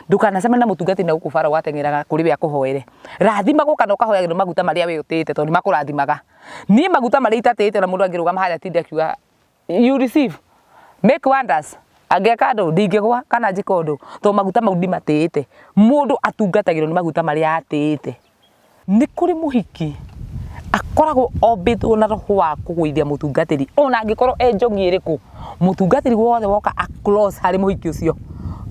Ndukanacemania na mutungati na ukubara watengeraga kuri we akuhoere. Rathima gukana ukahoyagirwo maguta maria we utite tondu makurathimaga. Nie maguta maria itatite na mundu angirugama haria tinde akiuga you receive make wonders. Angeka ndo ndingigwa kana njika undu to maguta mau ndimatite. Mundu atungatagirwo ni maguta maria atite. Ni kuri muhiki akoragwo ombitwo na roho wa kugwithia mutungatiri ona angikorwo enjogi iriku mutungatiri wothe woka a close hari muhiki ucio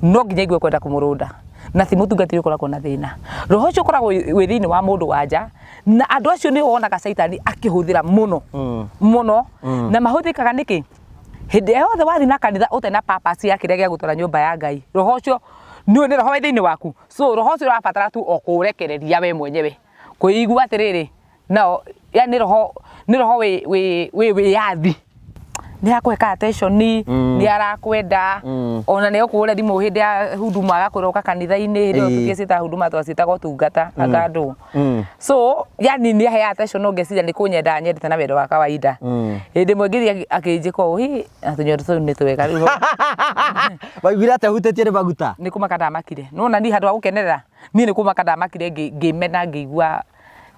no nginya igwe kwenda kumurunda na ti mutungatiri ukoragwo na thina roho ucio ukoragwo wi thini wa mundu wanja na andu acio ni wonaga shaitani akihuthira muno muno na mahuthikaga niki hindi yothe wathi na kanitha utena purpose ya kiria gia gutwara nyumba ya Ngai roho ucio ni roho thini waku so roho ucio urabatara tu okurekereria we mwenyewe kuigua atiriri no ya ni roho we yathi ni akweka attention ni arakwenda ona ne okuure thimu hindi ya huduma agakuroka kanitha-ini ndio tukicita huduma twacita gotungata agandu so yani ni ahe attention no ngeciria ni kunyenda nyendete na wendo wa kawaida hindi mwengiria akinjika uhi atunyondo tu ni twega riu waigwira te hutetie ni maguta ni kumaka ndamakire no na ni handu agukenerera ni kumaka ndamakire ngimena ngigua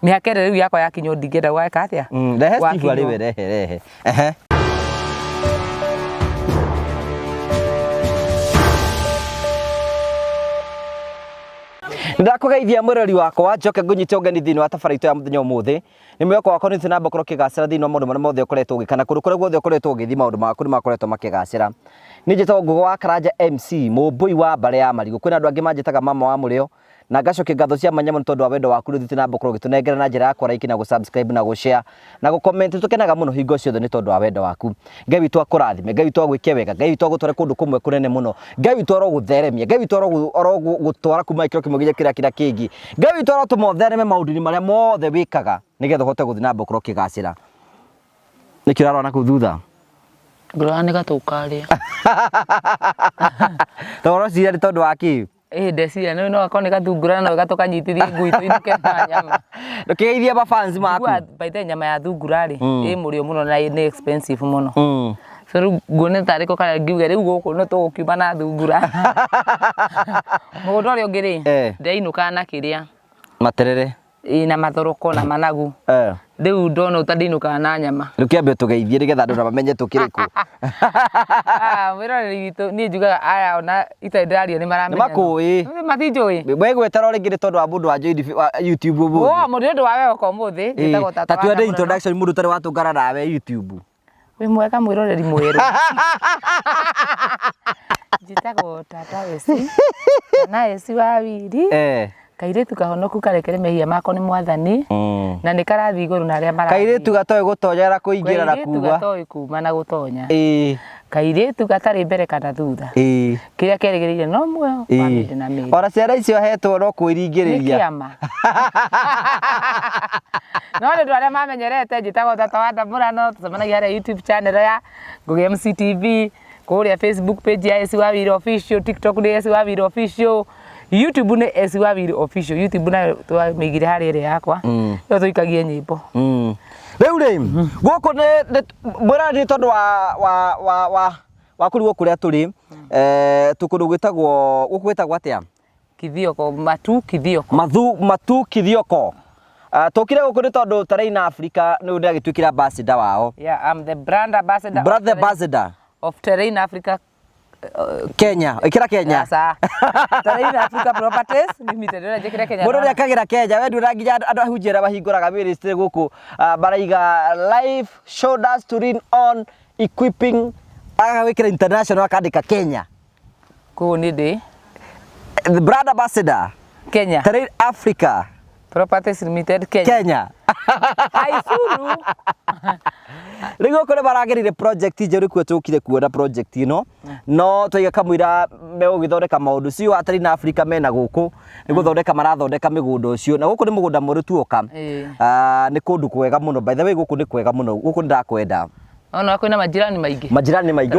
ni hakere riu yakwa yakinyo ndingenda gweka atia rehe Steve ari we rehe ndakugeithia murori wakwa njoke ngunyite ugeni thini wa tabarito ya muthenya umuthi ni mweko wakwa ni thina mbokoro kigacira thini wa maundu maria mothe ukoretwo ugikana kuri guothe ukoretwo ugithi maundu maku ni makoretwo makigacira ni njitagwo Ngugi wa Karanja MC mumbui wa bare ya marigo kwina andu angi manjitaga mama wa murio na ngacokia ngatho cia manyamo tondu wa wendo waku ni thina mbokoro gitunengera na njira ya kwa like na gusubscribe na gushare na gucomment tukenaga muno hingo ciothe ni tondu wa wendo waku Ngai witu akurathime Ngai witu agwike wega Ngai witu agutware kundu kumwe kunene muno Ngai witu arogutheremia Ngai witu arogutwara kuma ikiro kimwe ginya kira kingi Ngai witu arotumothereme maundu-ini maria mothe wikaga nigetha uhote guthina mbokoro kigacira nikirarwa na kuthutha ngurwa ni gatukaria toro ciria ni tondu wa ki ndeciria no akoni gathungura no gatukanyitithie nguito-ini kena nyama ndukigeithia ba fans maku baite nyama ya thungura ri murio muno na ni expensive muno so ngone tariko kana ngiuge riu guku no tugukiuma na thungura mugundu uri ungiri ndeinuka na kiria materere na mathoroko na managu riu ndona utandeinuka na nyama rukiambe tugeithie nigetha andu bamenye tukiriku wiroreri gitu ni njugaga aya ona itaendaria ni maramenya makui matinjui mwegwetara ringi ni tondu wa mundu wa YouTube ubu mundu ndu wawe oko muthi njitagwo tata tuende introduction mundu tari watungana nawe YouTube wi mwega mwiroreri mweru njitagwo tata wesi na wesi wa wiri kairetu kahonoku karekere mehia mako ni mwathani na ni karathi iguru na aria mara kairetu gatoe gutonyera kuingira na kuga kairetu gatoe kuma na gutonya kairetu gatari mbere kana thutha kiria kerigirire no muoyo waminde na mimi ora ciara icio hetwo no kwiringiriria kiama no ndu aria mamenyerete njitagwo tata wa Ndamura no tucemanagia haria YouTube channel ya Ngugi MC TV kuria Facebook page ya Esi Wawiri Official TikTok ni Esi Wawiri Official YouTube ni Esi Wawiri Official YouTube na twamigire hari ire yakwa yo tuikagie nyimbo riu ri guku ni mbura ni tondu wa kuri gukuria turi tukundu gwitagwo guku gwitagwo atia Kithioko matu kithioko matu kithioko tukire guku ni tondu Terrain Africa ni ndi agitwikira ambassador wao I'm the brand ambassador of Terrain Africa Kenya ikira Kenya sasa Terrain Africa Properties limited ora jekira Kenya mundu akagira Kenya we ndura nginya andu ahunjira bahinguraga ministry guku baraiga live shoulders to lean on equipping agawikira international akandika Kenya ko ni de the brand ambassador Kenya Terrain Africa Properties Limited Kenya Haisuru rigo kore baragerire project njeru kwe tukire kuona project ino no twiga kamwira me ugithondeka maundu cio atari na Africa mena guku ni guthondeka marathondeka migundo ucio na guku ni mugunda muru tuoka ni kundu kwega muno by the way guku ni kwega muno guku ndakwenda ona kwina majirani maingi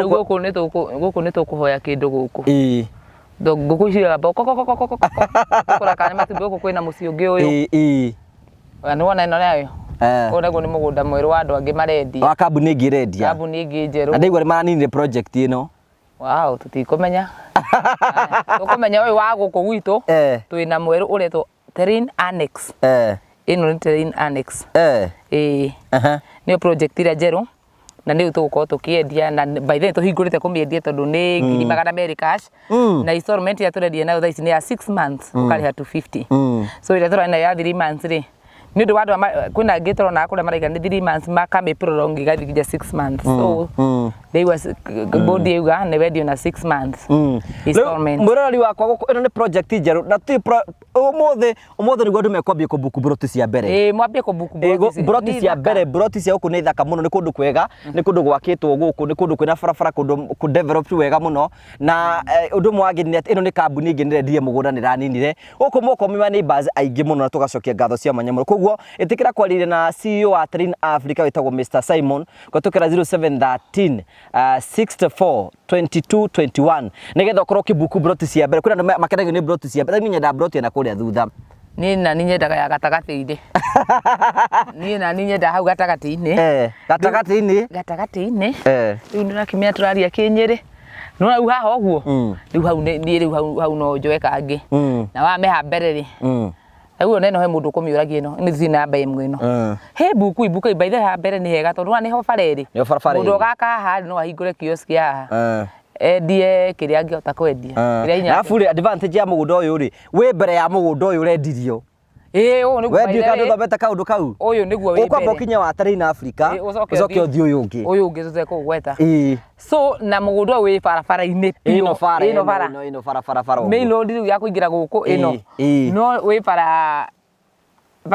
guku ni tukuhoya kindu guku guku cia boko kukora kana matumbi guku kwina mucio ngi uyu ni wona ino nayo Onego ni mugunda mweru wa andu angi marendi wa kambuni ingi rendia kambuni ingi njeru na ndigwa ni maranini project ino Wow, tutikumenya. Tukumenya uyu wa guku gwitu. Twina mweru uretwo Terrain Annex. Ino ni Terrain Annex. Ni project ira jeru na ni tugukorwo tukiendia na by then tuhingurite kumiendia tondu ni 200 cash na installment ya turendia nayo thaa ici ni ya 6 months ukariha 250. So ira turana ya 3 months ri ni ndu wandu kwina ngitoro na akure maraiga ni 3 months makame prolong igathikija 6 months. So they was body yuga ne wedio na 6 months installment. Murori wakwa guku ino ni project jeru na ti umothe ni gwandu mekwambia kubuku broti cia mbere. Mwambie kubuku broti cia mbere, broti cia guku ni thaka muno, ni kundu kwega, ni kundu gwakitwo guku, ni kundu kwina barabara, kundu ku develop wega muno na undu mwagini ino ni kambuni ingi nirendirie mugunda ni raninire guku moko miwa ni buzz aingi muno na tugacokia ngatho cia manyamuro. Koguo itikira kwariria na CEO wa Terrain Africa witagwo Mr Simon kwatukira 0713 64 22 21 nigetha ukorwo kibuku broti cia mbere. Kuna makenagio ni broti cia mbere, nyenda broti na kuria thutha ni na nyendaga ya gatagati-ini ni na nyenda hau gatagati-ini gatagati-ini riu ndirakimenya turaria kinyiri no riu haha uguo riu hau ni riu hau no njoe kangi na wameha mbere ri riu neno he mundu kumiuragia ino ni thina namba imwe ino he buku ibuka ibaithe ha mbere ni hega tondu ni ho fareri mundu gaka haha no ahingure kioski haha endie kiria angihota kwendia kiria inya. Alafu advantage ya mugunda uyu ri we mbere ya mugunda uyu urendirio uyu niguo we ndika nduthomete kaundu kau uyu niguo we mbere ukinya wa Terrain Africa ucoke uthii uyu ungi tutekugweta so na mugunda uyu barabara-ini ino barabara main road riu ya kuingira guku ino no we bara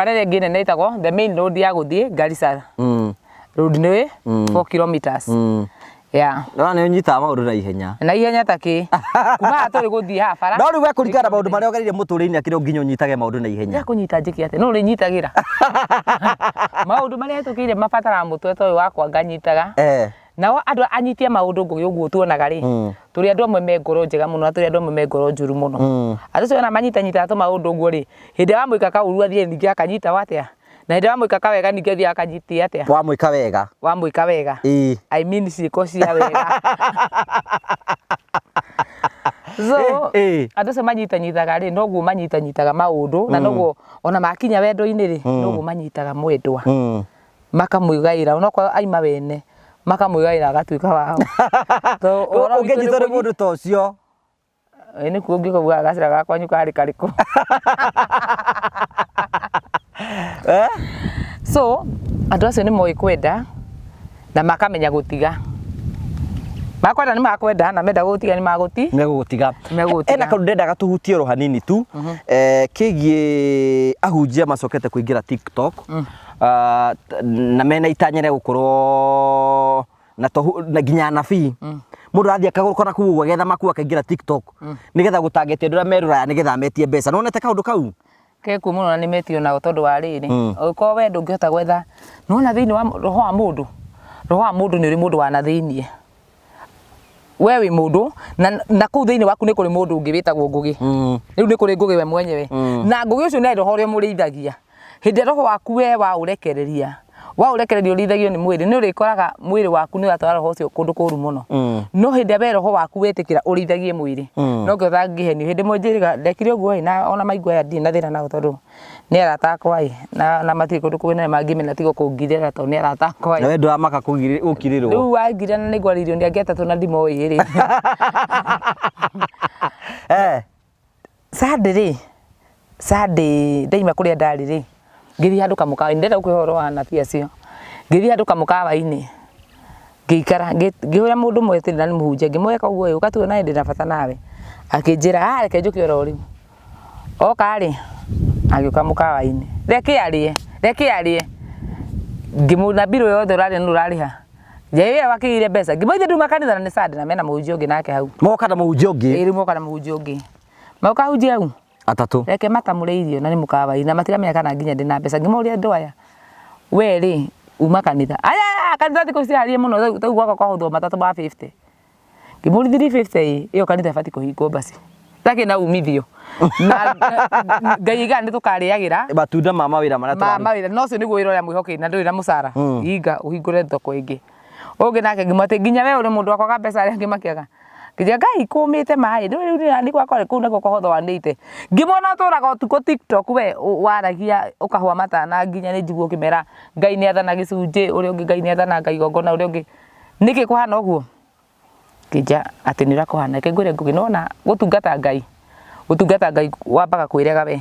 ringi nene itagwo the main road ya guthii Garissa road ni 4 kilometers. Yeah. No ni unyita maundu na ihenya. Na ihenya taki. Kuma aturi guthii ha bara. No riu kuringana maundu maria ugerire muturire akire nginya unyitage maundu na ihenya. Ya kunyita njiki ate. No ri nyitagira. Maundu maria tukire mabatara mutwe toy wakwa nganyitaga. Nao andu anyitie maundu ngugi uguo tuonaga ri. Turi andu amwe me ngoro njega muno, turi andu amwe me ngoro njuru muno. Atucio na manyita nyita to maundu nguo ri. Hindi wa muika kauru athie ningi akanyita watia. Na hindi wa muika kawega ningi athie akanyiti atia. Wa muika wega. Wa muika wega. I mean ciiko cia wega. So andu ce manyitanyitaga ri noguo manyitanyitaga maundu na noguo ona makinya wendo-ini ri noguo manyitaga mwendwa makamwigaira onakwa aima wene makamwigaira agatuika wao to unginyitwo ni mundu ta ucio ni kuo ngikuga gacira gakwa nyuka hari kariku so andu acio ni moi kwenda na makamenya gutiga makwenda ni makwenda na menda gutiga ni megutiga ena kaundu ndendaga tuhutie ro hanini tu kigie ahunjia macokete kuingira TikTok na mena itanyere gukorwo na ginya nabii mundu athia akagurukora kuugwa getha maku akaingira TikTok nigetha gutangetie ndu merura nigetha metie mbeca nonete kaundu kau keku muno ni metio na tondu wa riri uko we ndungihota gwetha nona thiini wa roho wa mundu ni uri mundu wa na thiini we wi mundu na kuu thiini waku ni kuri mundu ungi witagwo ngugi riu ni kuri ngugi we mwenyewe na ngugi ucio ni roho ria murithagia hindi roho waku we wa urekereria urithagio ni mwiri ni urikoraga mwiri waku ni watwara roho ucio kundu kuru muno no hindi we roho waku wetikira urithagie mwiri no ngitha ngihenio hindi mwenjiriga ndekire uguo na ona maigua ya ndina thina na tondu ni arata akwa na mati kundu kwina mangimena tigo kungirira to ni arata akwa na wendu amaka ukirirwo riu wangira na nigwaririo ndi angiatatu na ndimo iri Sunday ndaima kuria ndari ri ngithi handu kamukawa ndenda kwihoro wa na pia cio ngithi handu kamukawa-ini ngikara ngihura mundu mwetiri na ni muhunjia ngimweka uguo ukatu na ndi na bata nawe akinjira reke njuke oro riu oka ri agiuka mukawa-ini reke arie ngimuna biro yothe urari nurariha Jaiwe wakire mbeca ngimoithe nduma kanitha na ni Sunday na mena muhunjia ungi nake hau moka na muhunjia ungi iri moka na muhunjia ungi moka hunjia hau atatu reke matamure irio na ni mukawa na matiramenya kana nginya ndina mbeca ngimoria ndu aya we ri uma kanitha aya kanitha tiko ciarie muno tau gwaka kwa hutho matatu ma 50 ngimuri 350 iyo kanitha fati kuhingwo basi taki na umithio na ngaiga ndi tukariagira matunda mama wira maria no cio niguo wira ria mwihoke na nduri na mucara inga uhingure thoko ingi ungi nake ngimate nginya we uri mundu akwaga mbeca ria ngimakiaga Kija Ngai kumite mai riu ni gwakwa ku nako kohotho wanite ngimona turaga tuko TikTok we waragia ukahwa matana nginya ni njiguo kimera Ngai ni athana gicunje uri ungi Ngai ni athana Ngai gongona uri ungi niki kuhana uguo kija ati ni rakuhana ke ngure nguginona gutungata Ngai wambaga kwirega we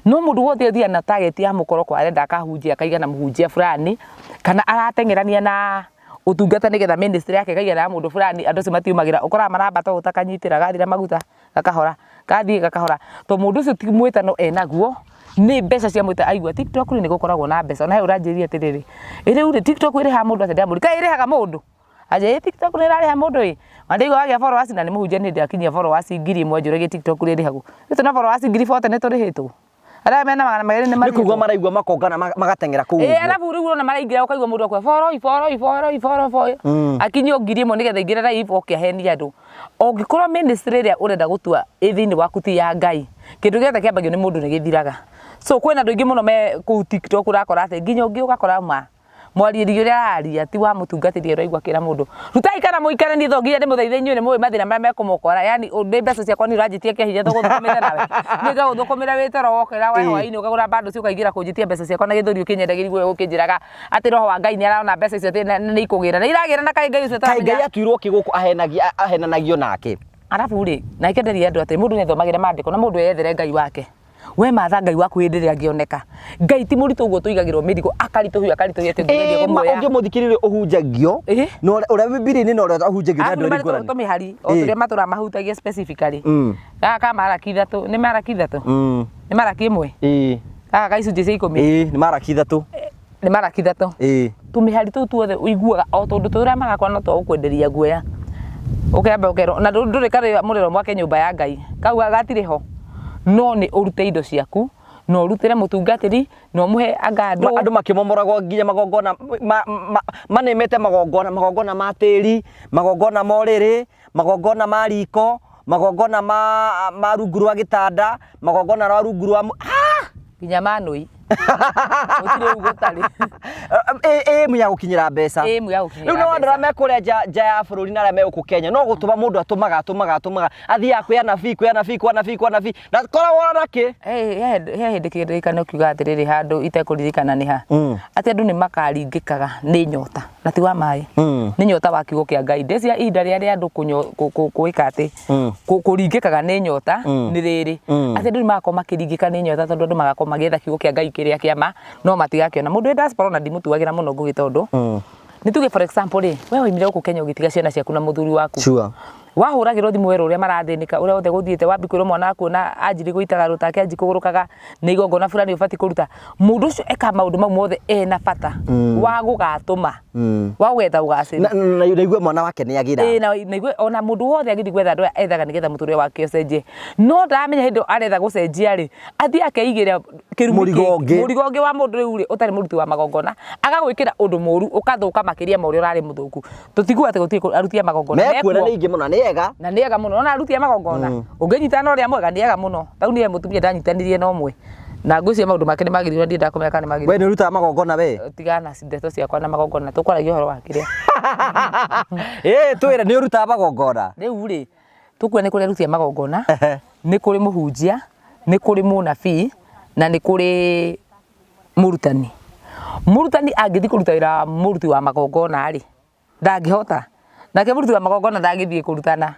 no mundu wothe thia na target ya mukoro kwa arenda akahunjia akaiga na muhunjia fulani kana aratengerania na utungata nigetha ministry yake kaiga na mundu fulani andu cio matiumagira ukora maramba to utakanyitira gathira maguta gakahora gathie gakahora to mundu cio ti mwitano enaguo ni mbeca cia mwita aigua TikTok ni gukoragwo na mbeca na he uranjiria atiriri riu ri TikTok iri ha mundu atenda muri kai iri haga mundu aje TikTok ni rari ha mundu ri andigo agia followers na ni muhunjia ni ndakinyia followers 1000 njurege TikTok ri hagu itu na followers 4000 ni turihitwo ara mena magana magere ni mari nikugwa maraigwa makongana magatengera ku alafu riu na maraingira ukaigwa mundu akwa follow akinyo ngiri mo nigetha ingira ra ivo kiahenia andu ongikorwo ministry ria urenda gutua ithini waku ti ya Ngai kindu giothe kiambagio ni mundu ni githiraga so kwena andu ingi muno me ku TikTok urakora ati nginya ungi ugakora mwaririo ria aria ti wa mutungatiri raigwa kira mundu rutai kana muikare ni thongia ni muthaithe inyu ni muwe mathina maria mekumokora yani ndi mbeca ciakwa ni uranjitie kihinya to guthukumira nawe niga guthukumira witoro wokera wa hwaini ukagura bando cio ukaigira kunjitia mbeca ciakwa na githuri ukinyendagiri gwe ukinjiraga ati roho wa Ngai ni araona mbeca icio ni ikugira na iragira na kai Ngai ucio ta Ngai atuirwo kiguku ahenanagio nake arafu ri na ikenderia andu ati mundu ni thomagire mandiko na mundu yethere Ngai wake we matha Ngai waku hindiria ngioneka Ngai ti muritu uguo tuigagirwo mirigo akarituhia ati ngigeria kumwoya ungi muthikirire uhunjagio no uria bibilia-ini no uria ahunjagio na andu ngorani to mihari o turia matura mahutagia specifically gaka maraki ithatu ni maraki ithatu ni maraki imwe gaka gaicunjĩ cia 10 ni maraki ithatu ni maraki ithatu tumihari tu tuothe uiguaga o tondu turia magakwa no to ukwenderia guoya ukamba ukero na nduri kare muriro mwake nyumba ya Ngai kau gatire ho no ni urute indo ciaku no urutire mutungatiri no muhe agando andu makimomoragwo nginya magongona manemete magongona ma tiri magongona moriri magongona ma riko magongona ma rungu rwa gitanda magongona rwa rungu rwa nginya manui utire ugutari muya gukinyira mbeca riu no andra mekuria nja ya bururi na arĩa meguku Kenya no gutuma mundu atumaga athia kuya nabii na koragwo naki he hindi kiririkano kiuga atiriri handu itekuririkana ni ha ati andu ni makaringikaga ni nyota na ti wa mai ni nyota wa kiugo kia Ngai ndecia ihinda ria andu kuika ati kuringikaga ni nyota ni riri ati andu ni makoma makiringika ni nyota tondu andu magakoma magietha kiugo kia Ngai kiria kiama no matigakiona mundu diaspora na ndimutuagira muno ngugi tondu ni tuge for example ri we waimire guku Kenya ugitiga ciana ciaku na muthuri waku sure wahuragirwo thimu weru uria marathinika uria othe guthiite wambikwirwo mwana waku na anjiri guitaga rutake anji kugurukaga ni igongona fulani ubati kuruta mundu ucio eka maundu mau mothe ena bata wa gugatuma wa gwetha ugaciri na igwe mwana wake ni agira na igwe ona mundu wothe agithi gwetha andu ethaga nigetha muture wake ucenjie no ndamenya hindo aretha gucenjia ri athi akeigira murigonge wa mundu riu ri utari muruti wa magongona agagwikira undu moru ukathuka makiria mori urari muthuku tutiguo ati gutie arutia magongona mekuona ni ingi muno ni ega na ni ega muno ona arutia magongona unginyitana uria mwega ni ega muno tau ni mutumia ndanyitanirie no mwe na ngucia maundu make ni magirirwo ndi ndakumeka ni magirirwo we ni ruta magongona we tigana cindeto ciakwa na magongona tukwaragia horo wa kiria twira ni ruta magongona riu ri tukue ni kuri rutia magongona ni kuri muhunjia ni kuri munabii na ni kuri murutani angithi kuruta wira muruti wa magongona ri ndangihota nake muruti wa magongona ndangithie kurutana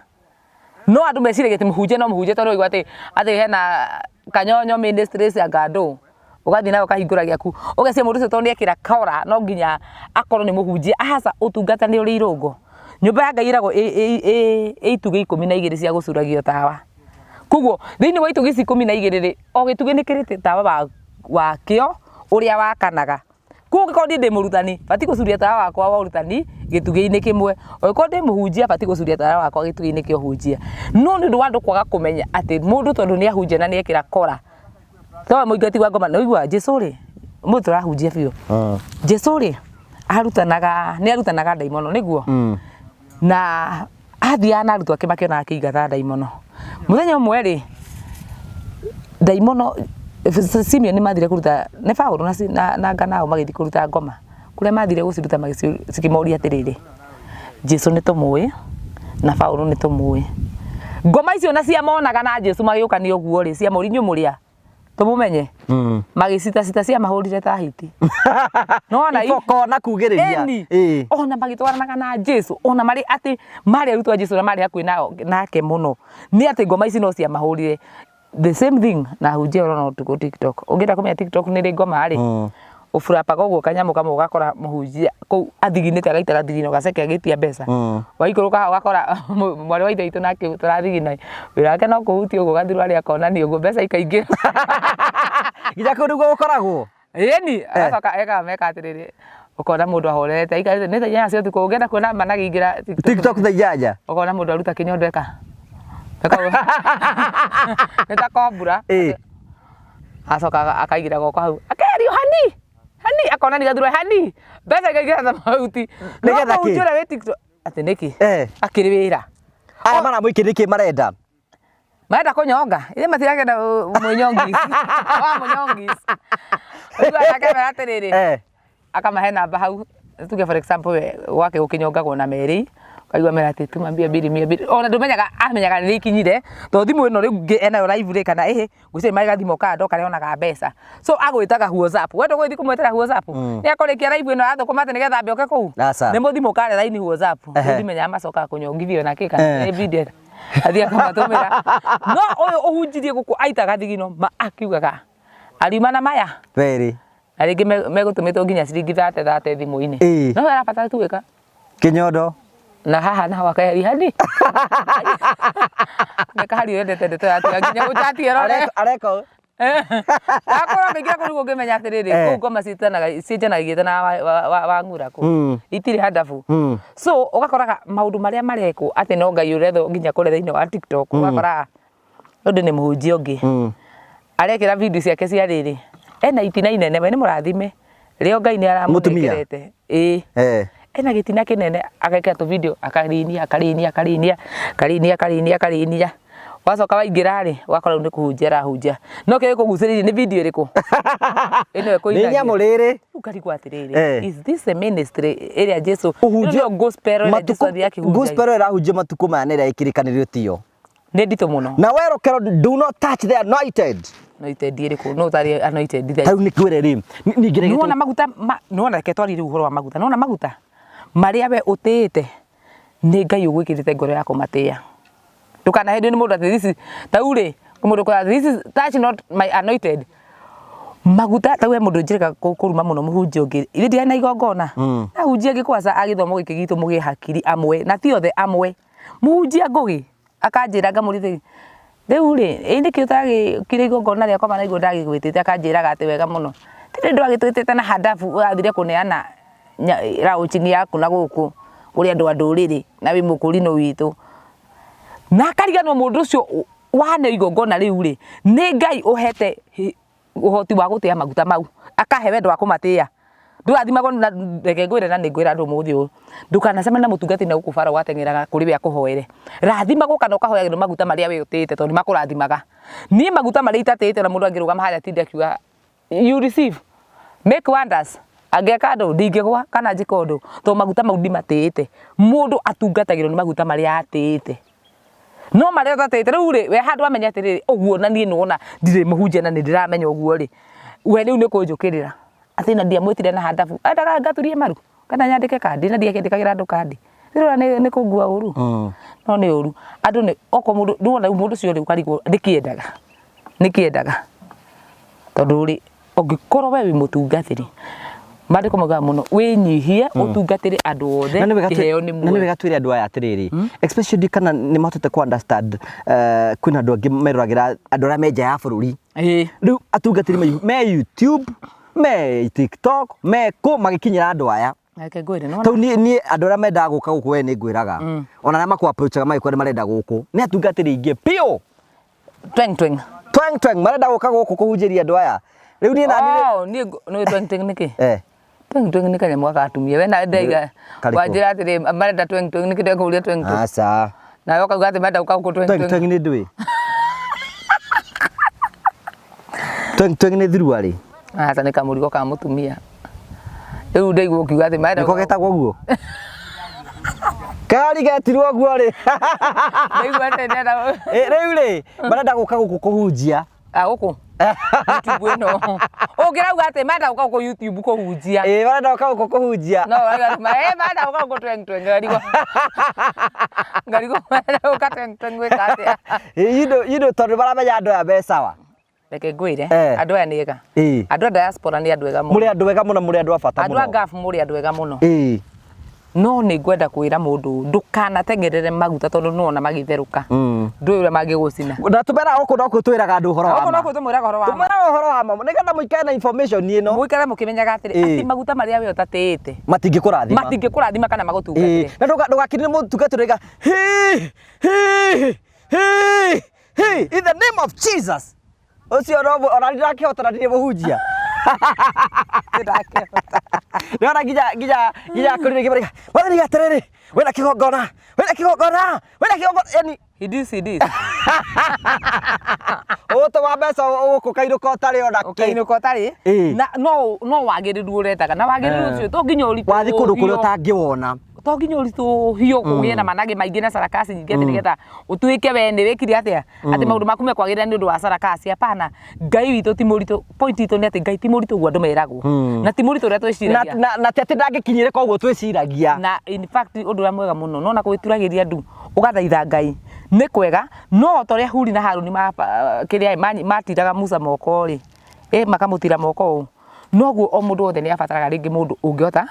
no andu meciragia ati muhunjia no muhunjia tondu igwa ati hena kanyonyo ministries ya gandu ugathi nayo kahingura giaku ugacia mundu ucio tondu ekira kora no nginya akorwo ni muhunjia ahaca utungata ni uri irungo nyumba ya Ngai iragwo ituge 12 cia gucuragio tawa kuguo thiini wa ituge 12 ri o gituge ni kirite tawa wakio uria wakanaga kuguo ngikondi ndi murutani bati gucuria tawa wakwa wa urutani gituge-ini kimwe oiko ndi muhunjia bati gucuria tawa wakwa gituge-ini kia uhunjia no ni ndu wandu kwaga kumenya ati mundu tondu ni ahunjia na ni ekira kora to muingati wa ngoma no igwa Jesu ri mundu turahunjia biu Jesu ri arutanaga daimono niguo na athia na arutwo ake makiona akiigatha daimono muthenya umwe ri daimono Simeon ni mathire kuruta ne Paulo na Ganao magithi kuruta ngoma kuria mathire guciruta magicikimoria atiriri Jesu ni tumuwi na Paulo nĩ tũmũĩ. Ngoma icio na cia monaga na Jesu magĩũkania ũguo rĩ, cia Mũrinyo mũrĩa tũmũmenye magĩcita cita cia mahũrire ta hiti. Nona iboko na kugĩrĩria ona magĩtwaranaga na Jesu ona marĩ atĩ marĩ arutwo a Jesu na marĩ hakuhĩ nake mũno nĩ atĩ ngoma ici no cia mahũrire the same thing na hujia no tuko TikTok. Ũngĩenda kũmenya TikTok nĩ rĩ ngoma rĩ ũfurapaga ũguo kanyamũ kamwe ũgakora mũhunjia kũu athiginĩte agaitara thigino gaceke agĩtia mbeca waikũrũka ũgakora mwarĩ wa ithe witũ nake tũrathigina wĩra wake no kũhutia ũguo gathirũ arĩa akonania ũguo mbeca ikaingĩra nginya kũu nĩguo gũkoragwo ĩni agacoka meka atĩrĩrĩ ũkona mũndũ ahorete aikarĩte nĩ thaa inyanya cia ũtukũ ũngĩenda kuona managĩingĩra TikTok thaa inyanya ũkona mũndũ aruta kĩnyondo nĩ ta kombura acoka akaigĩra goko hau akerio hani akona ni gathurwa hani mbeca ikaingĩra ta mahuti nĩgetha kĩ ũjũra wĩ TikTok atĩ nĩkĩ akĩrĩ wĩra aya mana mũikĩ nĩkĩ marenda kũnyonga ile matiragenda mũnyongis wa mũnyongis ũguo akemera atĩrĩrĩ akamahe namba hau tuge for example gwake gũkĩnyongagwo na Mary kaigua mera atĩ tuma mbia mbiri ona ndũmenyaga amenyaga nĩ ikinyire to thimũ ĩno rĩu enayo live rĩ kana gwĩciria marĩ gathimo kando kareonaga mbeca so agwĩtaga WhatsApp wendo gũthiĩ kũmwetera WhatsApp nĩ akũrĩkia live ĩno yathũkũma atĩ nĩgetha mbe oke kũu nĩ mũthimo kare raini WhatsApp ndĩmenyaga macoka kũnyongithio na kĩka nĩ video athia kamatũmĩra no ũyũ ũhunjirie gũkũ aitaga thigino akiugaga ariuma na maya very na rĩngĩ megũtũmĩtwo nginya ciringi 30 thimũ-inĩ no arabatara tu wĩka kĩnyondo na haha na wakaheri hadi nekahari wendete ndeto ya nginya gũchatia rore areko akora nginya kũrugwo ngĩmenya atĩrĩrĩ kũu ngoma cienjanagia na wa ngura kũ itirĩ hadabu so ũgakoraga maũndũ marĩa marekwo atĩ no Ngai ũretho nginya kũrĩa thĩinĩ wa TikTok ũgakora ũndũ nĩ mũhunjia ũngĩ arekĩra video ciake cia rĩrĩ ena itina inene we nĩ mũrathime rĩo Ngai nĩ aramũnekerete ena gĩtina kĩnene agekĩra tu video akarinia wacoka waingĩra rĩ wakora nĩ kũhunjia arahunjia no kĩrĩ kũgucĩrĩria nĩ video ĩrĩkũ ĩno ĩkũinagia nĩ nyamũ rĩrĩ ukarigwo atĩrĩrĩ is this a ministry ĩrĩa Jesu ũhunjia gospel ĩrĩa Jesu athiĩ akĩhunjia gospel ĩrahunjia matukũ maya nĩ ĩrĩa ĩkĩrĩkanĩrio tio nĩ nditũ mũno na werũkero do not touch the anointed ĩrĩkũ no tari anointed rĩu nĩ kwĩre rĩ ningĩ nĩwona maguta nĩwona reke twarire ũhoro wa maguta nĩwona maguta marĩa we ũtĩĩte nĩ Ngai ũgwĩkĩrĩte ngoro yako matĩa ndũkanahendwo nĩ mũndũ atĩ this taurĩ mũndũ kwa this is touch not my anointed maguta tawe mũndũ njĩrĩka kũruma mũno mũhunjia ũngĩ ithe ndiarĩ na igongona na hunjia gĩkwaca agĩthoma gĩkĩ gitũ mũgĩe hakiri amwe na ti othe amwe mũhunjia ngũgĩ akanjĩra ngamũrithĩ rĩu rĩ ĩndĩ kĩ ũtagĩkire igongona rĩakwa mana igũrũ ndagĩgwĩtĩte akanjĩraga atĩ wega mũno tĩrĩ ndũ agĩtwĩtĩte na hadabu ũrathire kũneana rauchini yaku na gũkũ ũrĩa andũ andũrĩrĩ na wĩ mũkũrino witũ na akariganwo mũndũ ũcio wane igongona rĩu rĩ nĩ Ngai ũhete ũhoti wa gũtĩa maguta mau akahe wendo wa kũmatĩa ndũrathimagwo na reke ngwĩre na nĩ ngwĩra andũ mũthĩ ũyũ ndũkanacemania na mũtungati na gũkũ bara wateng'eraga kũrĩ we akũhoere rathimagwo kana ũkahoyagĩrwo maguta marĩa we ũtĩĩte tondũ makũrathimaga niĩ maguta marĩa itatĩĩte na mũndũ angĩrũgama harĩa tinde akiuga you receive make wonders angeka ndũ ndingĩgwa kana njĩka ũndũ tondũ maguta mau ndimatĩĩte mũndũ atungatagĩrwo nĩ maguta marĩa atĩĩte no marĩa ũtatĩĩte rĩu rĩ we handũ amenya atĩrĩrĩ ũguo na niĩ nĩwona ndirĩ mũhunjia na nĩ ndĩramenya ũguo rĩ we rĩu nĩ kũnjũkĩrĩra atĩ na ndiamwĩtire na hadabu endaga ngaturie maru kana nyandĩke kandi na ndiakĩndĩkagĩra andũ kandi rĩrora nĩ kũngua ũru no nĩ ũru andũ nĩ oko mũndũ ndũona mũndũ ũcio rĩ ũkarigwo nĩkĩendaga tondũ rĩ ũngĩkorwo we wĩ mũtungatĩri maandĩko maugaga mũno wĩnyihie ũtungatĩre andũ othe kĩheo nĩ muoyo na nĩ wega twĩre andũ aya atĩrĩrĩ especially kana nĩ mahotete ku understand kwĩna andũ angĩ meroragĩra andũ arĩa me nja ya bũrũri rĩu atungatĩri me YouTube me TikTok me kũ magĩkinyĩra andũ aya tau niĩ andũ arĩa mendaga gũka gũkũ we nĩ ngwĩraga ona arĩa makũ-approachaga magĩkwĩra marenda gũkũ nĩ atungatĩri aingĩ piũ tweng marenda gũka gũkũ kũhunjĩria andũ aya rĩu niĩ nĩ tweng nĩkĩ tweng nĩ kanyamũ gagatumia we na ndaiga wanjĩra atĩrĩ marenda tweng nĩkĩ ndekũria tweng aca nawe ũkauga atĩ marenda gũka gũkũ tweng nĩ ndũĩ tweng nĩ thiruarĩ aca nĩ kamũrigo ka mũtumia rĩu ndaigua ũkiuga atĩ marenda nĩko getagwo ũguo Kari getirwo guo ri. Ndaigua tendera. Riu ri, marenda guka guku kuhunjia. Guku. YouTube ino. Ungirauga ati menda guka guku YouTube kuhunjia. Marenda guka guku kuhunjia. No, menda guka guku tweng ngarigo. Ngarigo menda guka tweng wekatia. You know tondu baramenya andu ya mbeca wa. Reke ngwire andu aya ni ega. Andu a diaspora ni andu ega muno. Muri andu ega muno, muri andu a bata muno. Andu a gafu muri andu ega muno. No ni ngwenda kwira mundu ndukanatengerere maguta tondu nuona magitheruka. Ndui uria mangigucina. Na tumera guku no kutwiraga andu horo wa ma. Guku no kutumwiraga horo wa ma. Tumera horo wa ma. Nigetha muikare na information ino. Muikare mukimenyaga atiri ati maguta maria we utatiite. Matingikurathima. Matingikurathima kana magutungatire. Na ndugakirire mutungatire in the name of Jesus. Ucio no orarira kihotana ndire muhunjia. Nona gija kurire gibari. Wathani gaterere. Wena kigongona. Yani he this. Oto wa mbeca uku kairuka utari ona ki. Kairuka utari? Na no wagiriru uretaga. Na wagiriru ucio to nginya uritu. Wathi kundu kuria utangiwona. To nginya uritu hiyo kugia na manage maingi na sarakasi nyingi nigetha utuike we ni wikiri atia ati maundu maku mekwagirira ni undu wa sarakasi hapana. Ngai witu ti muritu, point itu ni ati Ngai ti muritu guo andu meragwo na ti muritu uria twiciragia na tete ndangikinyire koguo twiciragia na in fact undu uria mwega muno no na gwituragiria andu ugathaitha Ngai ni kwega no toria Huri na Haruni kiria matiraga Musa moko ri makamutira moko noguo o mundu wothe ni abataraga ringi mundu ungihota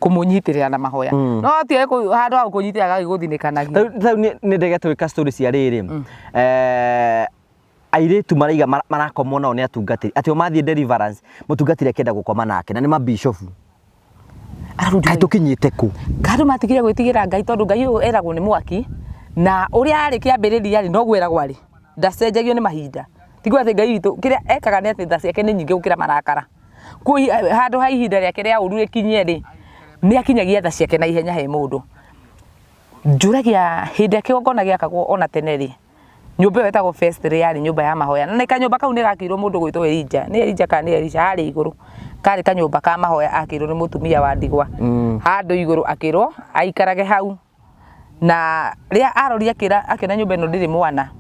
kumunyitirira na mahoya no ti handu ha kunyitira giguthinikanagia rĩu ni ndege twika story cia riri airitu maraiga marakomwo nao ni atungatiri ati o mathie deliverance mutungatiri akenda gukoma nake na ni mabishofu tukinyite ku kandu matigire gwitigira Ngai tondu Ngai uyu eragwo ni mwaki na uria ari kiambiriria ri no gwiragwo ari ndacenjagio ni mahinda tigwa ati Ngai witu kiria ekaga ni ati tha ciake ni nyingi gukira marakara kui handu ha ihinda riake ria uru rikinye ri ni akinyagia tha ciake na ihenya he mundu njuragia hindi kigongona giakagwo ona teneri nyumba ĩyo ĩtagwo first yarĩ nyumba ya mahoya na kanyumba kau nĩ gakĩirwo mũndũ gwĩtwo Elija nĩ Elija kana nĩ Elisha harĩ igũrũ karĩ kanyumba ka mahoya akĩirwo nĩ mũtumia wa ndigwa handũ igũrũ akĩirwo aikarage hau na rĩrĩa arori akĩona nyumba ĩno ndĩrĩ mwana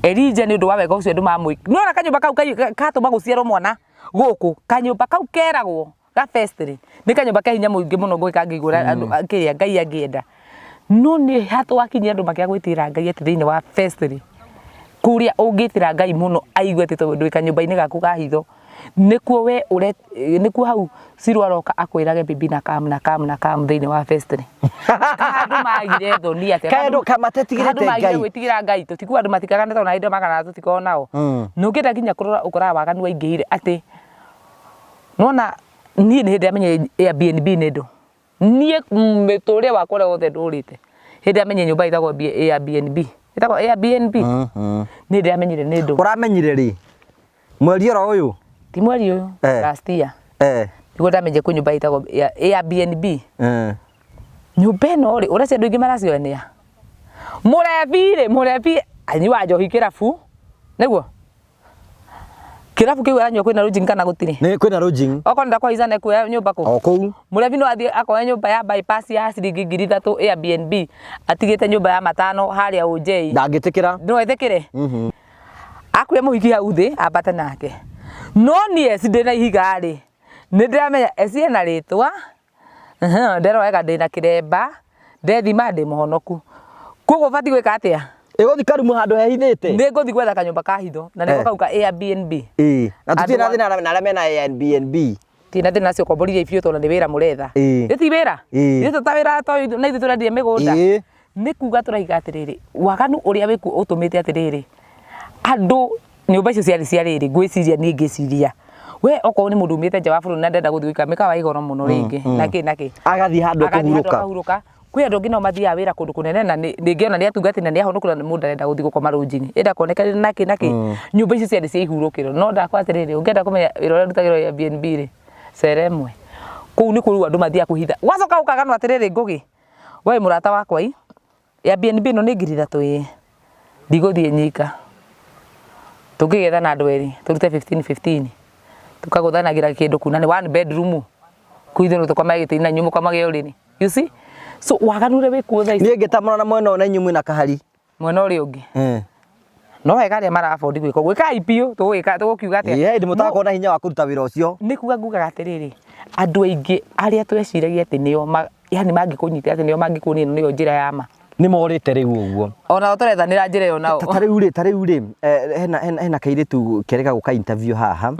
Elija nĩ ũndũ wa wega ũcio andũ mamwĩka no na kanyumba kau katũma gũciarwo mwana gũkũ kanyumba kau keragwo ga first nĩ kanyumba ka hinya mũingĩ mũno gwĩka ngĩgũra andũ kĩrĩa Ngai angĩenda no ni hatu wakinyia andu makia gwitira Ngai ati thiini wa festiri kuria ungitira Ngai muno aigue ati tondu ika nyumba-ini gaku ga hitho nikuo we ure nikuo hau Siru aroka akwirage bibi na kam thiini wa festiri andu magire thoni ati kandu kamatetigirete Ngai andu gwitigira Ngai tutikuwa andu matikagane tona indo magana tutiko nao nungita ginya kurora ukora waganu waingihire ati nona ni hindi amenye Airbnb nindo nie metore wakora wothe ndurite hindi amenye nyumba itagwo Airbnb itagwo Airbnb ni ndi amenyire ni ndu uramenyire ri mweri oro uyu ti mweri uyu last year niguo ndamenye ku nyumba itagwo Airbnb nyumba ino ri uracia andu ingi maracionia murebi anyua njohi kirabu niguo kirabu kiu aranyua kwina lodging kana gutiri ni kwina lodging okonda kwa izana kuya nyumba ku o kuu murebi no athie akoya nyumba ya bypass ya ciringi 3,000 Airbnb atigite nyumba ya matano haria UJ ndangitikira no etekire akuya muhiki hau thi ambate nake no nie ndina ihiga ri ni ndiramenya ecie na ritwa ndero wega ndina kiremba ndethima ndi muhonoku kogo bati gwika atia iguthi karumu handu hehithite ni nguthi gwetha kanyumba ka hitho na niko kau ka Airbnb na tutina thina na arĩa mena Airbnb tina thina cio komboririe biũ tondũ nĩ wĩra mũretha ti wĩra nĩ tũtawĩra tondũ na ithuĩ tũrendia mĩgũnda nĩ kuga tũraiga atĩrĩrĩ waganu ũrĩa wĩku ũtũmĩte atĩrĩrĩ andũ nyũmba icio ciarĩ cia rĩrĩ ngwĩciria niĩ ngĩciria we okorwo nĩ mũndũ umĩte nja wa bũrũri na ndenda gũthiĩ gũikara mĩkawa igoro mũno rĩngĩ nake agathiĩ handũ kũhurũka kwi andu ngi no mathiaga wira kundu kunene na ningiona ni atungati na ni ahonokura mundu arenda guthi gukoma lodging enda kuonekana naki nyumba ici ciarĩ cia ihurũkĩro no ndakwatirĩrĩ ũngĩenda kũmenya wĩra ũrĩa ndutagĩrwo Airbnb rĩ ceremwe kũu nĩ kũrĩa andũ mathiaga kwĩhitha wacoka ũkaganwo atĩrĩrĩ ngũgĩ we mũrata wakwa Airbnb ĩno nĩ 3,000 ndigũthiĩ nyika tũngĩgetha na andũ erĩ tũrute 15 tukagũthanagira kĩndũ kuna nĩ one bedroom kuitho tukoma gĩtĩ na nyumu kama gĩorĩni you see so waganure wikuo thaa ici niĩ ngĩtamũra na mwena na inyuĩ mwĩna kahari mwena ũrĩa ũngĩ no wega arĩa marabondi gwĩka IPO tũgũkiuga atĩa ndĩ mũtako na hinya wa kũruta wĩra ũcio nĩ kuga ngugaga atĩrĩrĩ andũ aingĩ arĩa tweciragia atĩ nĩo yani mangĩkũnyita atĩ nĩo mangĩkuonia nĩyo njĩra ya ma nĩ morĩte rĩu ũguo ona tũrethanĩra njĩra ĩyo nao ta rĩu rĩ hena kairĩtu kerega gũka interview haha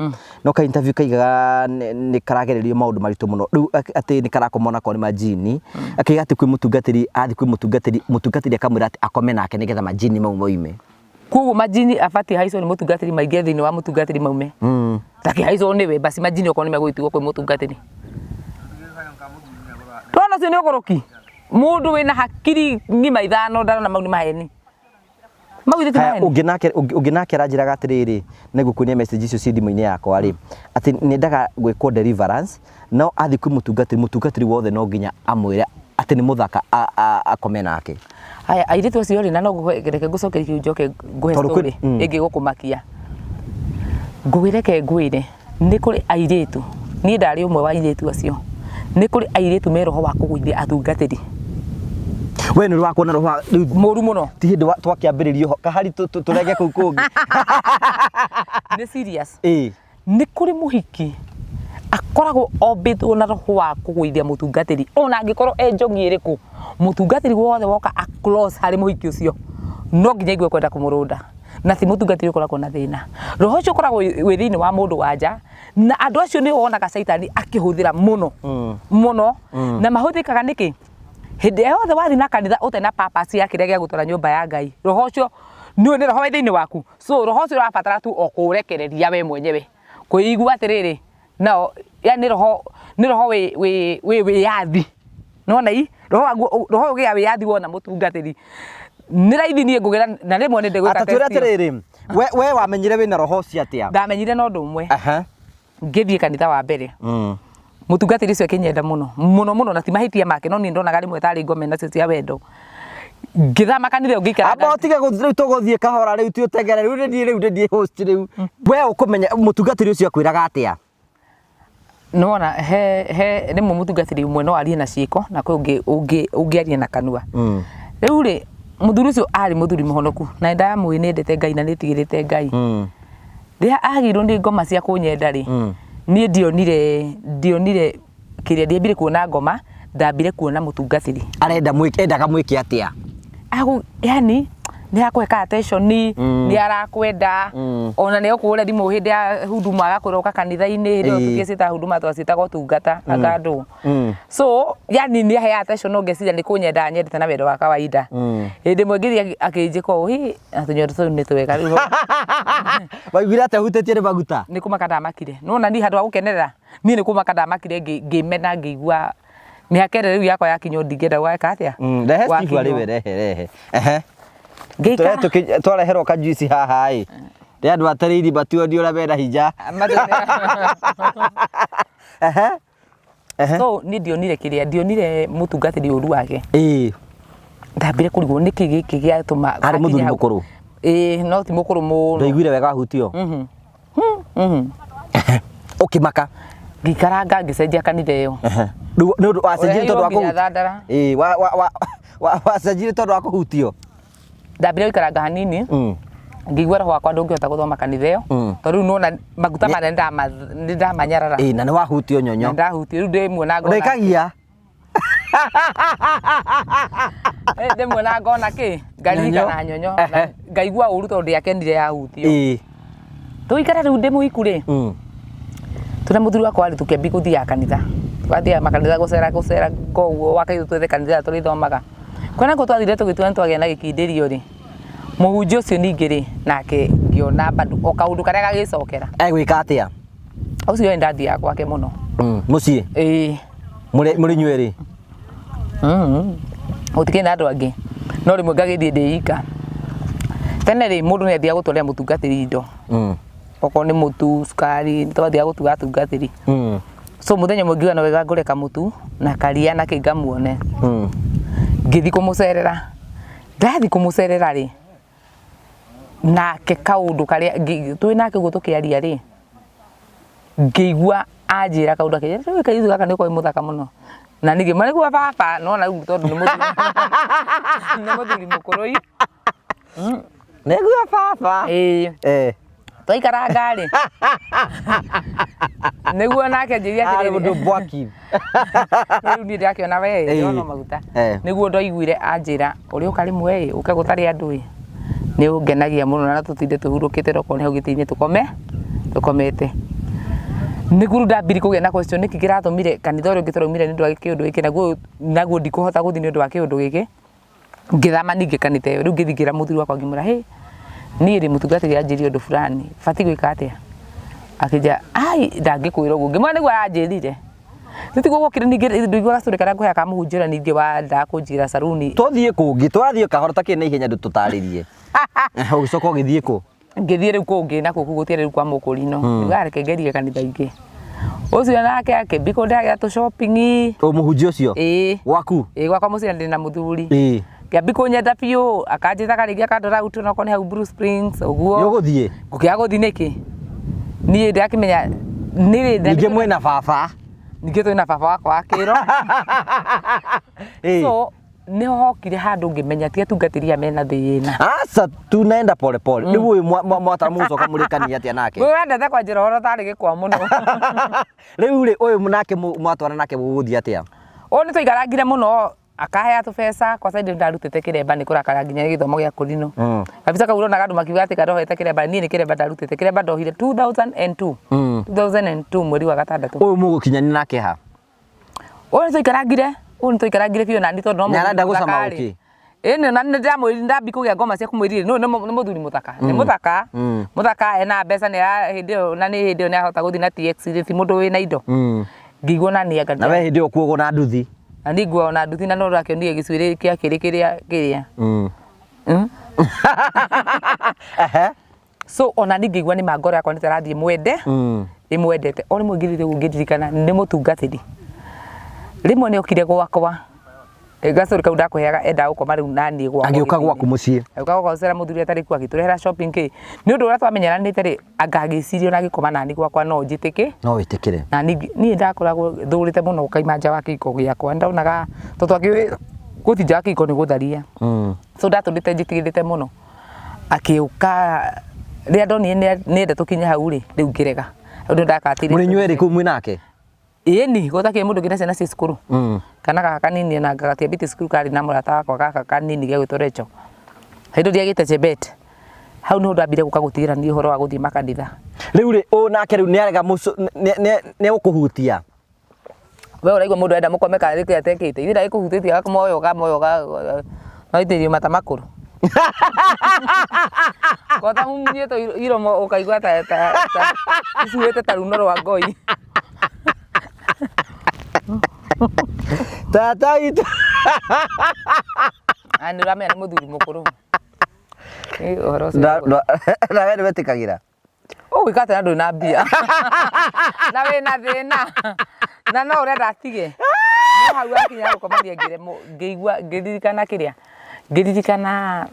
no ka interview kaigaga nĩ karagererio maũndũ maritũ mũno rĩu atĩ nĩ karakomona kwa nĩ majini akĩga atĩ kwĩ mũtungatĩri athi kwĩ mũtungatĩri akamwĩra atĩ akome nake nĩgetha majini mau moime koguo majini abatiĩ haicwo nĩ mũtungatĩri maingĩ thĩinĩ wa mũtungatĩri maume takĩhaicwo nĩwe basi majini okorwo nĩ megũgĩtigwo kwĩ mũtungatĩri twana ũcio nĩ ũgũrũki mũndũ wĩna hakiri ng'ima ithano ndarona mau nĩ maheni mau ithĩ ti maheni ũngĩ nake aranjĩraga atĩrĩrĩ nĩngũkuonia message icio ci thimũ-inĩ yakwa rĩ atĩ nĩendaga gwĩkwo deliverance no athi kwĩ mũtungatĩri wothe no nginya amwĩre atĩ nĩ mũthaka akome nake haya airĩtu acio rĩ na no ngũreke ngũcokerie kĩu njoke ngũhe story ĩngĩ gũkũmakia ngũgĩreke ngwĩre nĩ kũrĩ airĩtu niĩ ndarĩ ũmwe wa airĩtu acio nĩ kũrĩ airĩtu me roho wa kũgũithia atungatĩri we nĩ rwakuona roho mũru mũno ti hĩndĩ twakĩambĩrĩrio kahari tũrenge kũu kũngĩ nĩ serious nĩ kũrĩ mũhiki akoragwo ombĩtwo na roho wa kũgũithia mũtungatĩri ona angĩkorwo njogi ĩrĩkũ mũtungatĩri wothe woka a close harĩ mũhiki ũcio no nginya igue kwenda kũmũrũnda na ti mũtungatĩri ũkoragwo na thĩna roho ũcio ũkoragwo wĩ thĩinĩ wa mũndũ wanja na andũ acio nĩ wonaga caitani akĩhũthĩra mũno na mahũthĩkaga nĩkĩ hĩndĩ yothe wathi na kanitha ũtarĩ na purpose ya kĩrĩa gĩa gũtwara nyũmba ya Ngai roho ũcio nĩ roho wĩ thĩinĩ waku so roho ũcio ũrabatara tu o kũũrekereria we mwenyewe kwĩigua atĩrĩrĩ nao yani roho wĩ wĩyathi nona roho ũgĩa wĩyathi wona mũtungatĩri nĩ raithi niĩ ngũgera na rĩmwe nĩ ndĩgwĩka test atĩrĩrĩ we wamenyire wĩna roho ũcio atĩa ndamenyire no ũndũ ũmwe ngĩthiĩ kanitha wa mbere mũtungatĩri ũcio akĩnyenda mũno na ti mahĩtia make no niĩ ndonaga rĩmwe tarĩ ngome nacio cia wendo ngĩthama kanitha ũngĩikara amba ũtige rĩu tũgũthiĩ kahora rĩu ti ũtegere rĩu ndĩ host rĩu we ũkũmenya mũtungatĩri ũcio akwĩraga atĩa nona he rĩmwe mũtungatĩri ũmwe no arie na ciĩko na kwĩ ũngĩaria na kanua rĩu rĩ mũthuri ũcio arĩ mũthuri mũhonoku na ndamwĩ nĩendete Ngai na nĩtigĩrĩte Ngai rĩrĩa agirwo nĩ ngoma cia kũnyenda rĩ niĩ ndionire kĩrĩa ndiambire kuona ngoma ndambire kuona mũtungatĩri endaga mwĩke atĩa yani nĩ akweka attention nĩ arakwenda ona nĩ ũkũhũra thimũ hĩndĩ ya huduma agakwĩra kanitha-inĩ hĩndĩ ĩyo tũtiĩcĩta huduma twacĩtaga ũtungata akandũ so yani nĩ ahe attention no ngeciria nĩ kũnyenda nyendete na wendo wa kawaida hĩndĩ ĩmwe ngĩthiĩ akĩnjĩka ũũ na tũnyondo tũu nĩ twega rĩu waiguire atĩ ahutĩtie nĩ maguta nĩ kũmaka ndamakire nona niĩ handũ ha gũkenerera niĩ nĩ kũmaka ndamakire ngĩmena ngĩigua mĩhaka ĩrĩa rĩu yakwa yakinywo ndingĩenda gweka atĩa rehe Steve arĩ we rehe twareherwo kajuici haha ĩ rĩ andũ atarĩiri matuonio ũrĩa mena hinya so niĩ ndionire mũtungatĩri ũru wake ndambire kũrigwo nĩkĩ gĩkĩ gĩatũma arĩ mũthuri mũkũrũ no ti mũkũrũ mũno ndaiguire wega ahutio ũkĩmaka ngĩikaranga ngĩcenjia kanitha ĩyo nĩ ũndũ wacenjire tondũ wa kũhutio ndambire gũikaranga hanini ngĩigua roho wakwa ndũngĩhota gũthoma kanitha ĩyo tondũ rĩu nona maguta manene nĩ ndamanyarara na nĩ wahutio nyonyo ndahutio rĩu ndĩmuona ngona ndĩkagia ndĩmuona ngona kĩ ngaririkana nyonyo ngaigua ũru tondũ ndĩakenire yahutio tũikara rĩu ndĩ mũhiku rĩ tũrĩa mũthuri wakwa rĩ tũkĩambia gũthiaga kanitha twathiaga makanitha gũcera koguo wakaitũ twethe kanitha tũrĩthomaga kwona kũ twathire tũgĩtua nĩtwagĩa na gĩkindĩrio rĩ mũhunjia ũcio ningĩ rĩ nake ngĩona bado o kaũndũ karĩa gagĩcokera egwĩka atĩa ũcio nĩ ndathiaga gwake mũno mũciĩ mũrĩ inyuerĩ gũtikĩrĩ na andũ angĩ no rĩmwe ngagĩthiĩ ndĩ ika tene rĩ mũndũ nĩ athiaga gũtwarĩra mũtungatĩri indo okorwo nĩ mũtu cukari twathiaga gũtuga atungatĩri so mũthenya ũmwe ngiuga no wega ngũre kamũtu na karia na kĩ ngamuone ngĩthiĩ kũmũcerera ndathiĩ kũmũcerera rĩ nake kaũndũ karĩa twĩ nake ũguo tũkĩaria rĩ ngĩigua anjĩra kaũndũ kĩrĩa kaitũ gaka nĩ koĩ mũthaka mũno na nige mari kwa baba no na tondu ni muthuri mukurui Negua baba twaikara ngari niguo nake njiria ari mundu bwaki riu ni ndakiona we yono maguta niguo ndoiguire anjira uri ukarimwe uke gutari andu ni ungenagia muno na tutinde tuhurukite roko ni hugitiini tukomete niguo ndambiri kugia na question niki kirathomire kanitha uri ngituraumire ni ndu wa kiundu giki naguo ndikuhota guthi ni ndu wa kiundu giki ngithama ninge kanitha riu ngithigira muthuri wakwa ngimura ni ri mutungatiri anjiri undu fulani fati gwika atia akija ai ndangikwira uguo ngimwa niguo anjirire titiguo gukire ninge nduigua gacuri karia nguhea kamuhunjira ninge wa ndakunjira saruni tuthie kungi twathie kahora takine ihenya ndu tutaririe ugicoka ugithie ku ngithie riu kungi na kuku gutire riu kwa mukurino ngareke ngerie kanitha ingi ucio nake akibiko ndagia tu shopping umuhunji ucio waku gwakwa mucio ndina muthuri ngambiko nyenda biu akanjita karingi akandora utu no kone hau Bruce Springs uguo yuguthie ngukia guthi niki nie ndakimenya niri ninge mwena baba ninge twina baba wakwa akiro so ni hokire handu ngimenya ti atungatiria mena thina asa tunaenda pole pole riu mwata mucoka murikania atia nake we wenda kwa njira horo tari gikwa muno riu ri uyu munake mwatwana nake guguthie atia o ni twigarangire muno akahea tu pesa kwa saidi ndarutite kiremba ni kurakara nginya githomo gia kurino kabisa kauro na gandu makiuga ati karohete kiremba ni kiremba ndarutite kiremba ndohire 2002 mweri wa gatandatu uyu mugukinyani nake ha o ni twikarangire biu na ndito no nyaranda gucama uki ene na ndamwiri ndambi kugia ngoma cia kumwirire no ni muthuri muthaka ni muthaka ena mbeca ni hindio na ni hindio ni ahota guthi na TX ti mundu wina indo ngigwo na ni na we hindio kuogo na nduthi na ndigwa na nduthi na no rakionire gicwire kia kiria so ona ningigwa ni mangoro yakwa nitarathie mwende imwendete o rimwe ngirire ungiririkana ni mutungatiri rimwe ni okire gwakwa gacuri kau ndakuheaga enda gukoma riu nani gwakwa agiuka gwaku mucii agiuka gwacera muthuri atari ku agiturehera shopping ki ni undu uria twamenyeranite ri angagicirio na gikoma nani gwakwa no njitike no witikire na ni ndakoragwo thurite muno ukaima nja wa kiko giakwa ndaunaga to twaki guthi nja kiko ni gutharia so ndaturite njitigirite muno akiuka ria ndoni ni enda tukinya hau ri riu ngirega undu ndakatire muri nyweri ku mwinake ni guthakie mundu ngina ciana cia cukuru kana kaka kanini na ngagatia biti cukuru kari na murata wakwa kaka kanini gia gwitorecho hindu ndiagite Chebet hau no ndambire gukagutigira ni uhoro wa guthii makanitha riu ri o nake riu ni arega ne ukuhutia we uraigwa mundu enda mukome kari kia tekite ithira ikuhutitie ga moyo ga no itirio matamakuru kota mumie to iromo ukaigwa ta isuete taruno rwa ngoi tata itu ani ramena muthuri mukuru na we wetikagira wikate na ndu na mbia na we na thina na no urenda atige no hau akinya gukomaria ngeigua ngiririkana kiria ngiririkana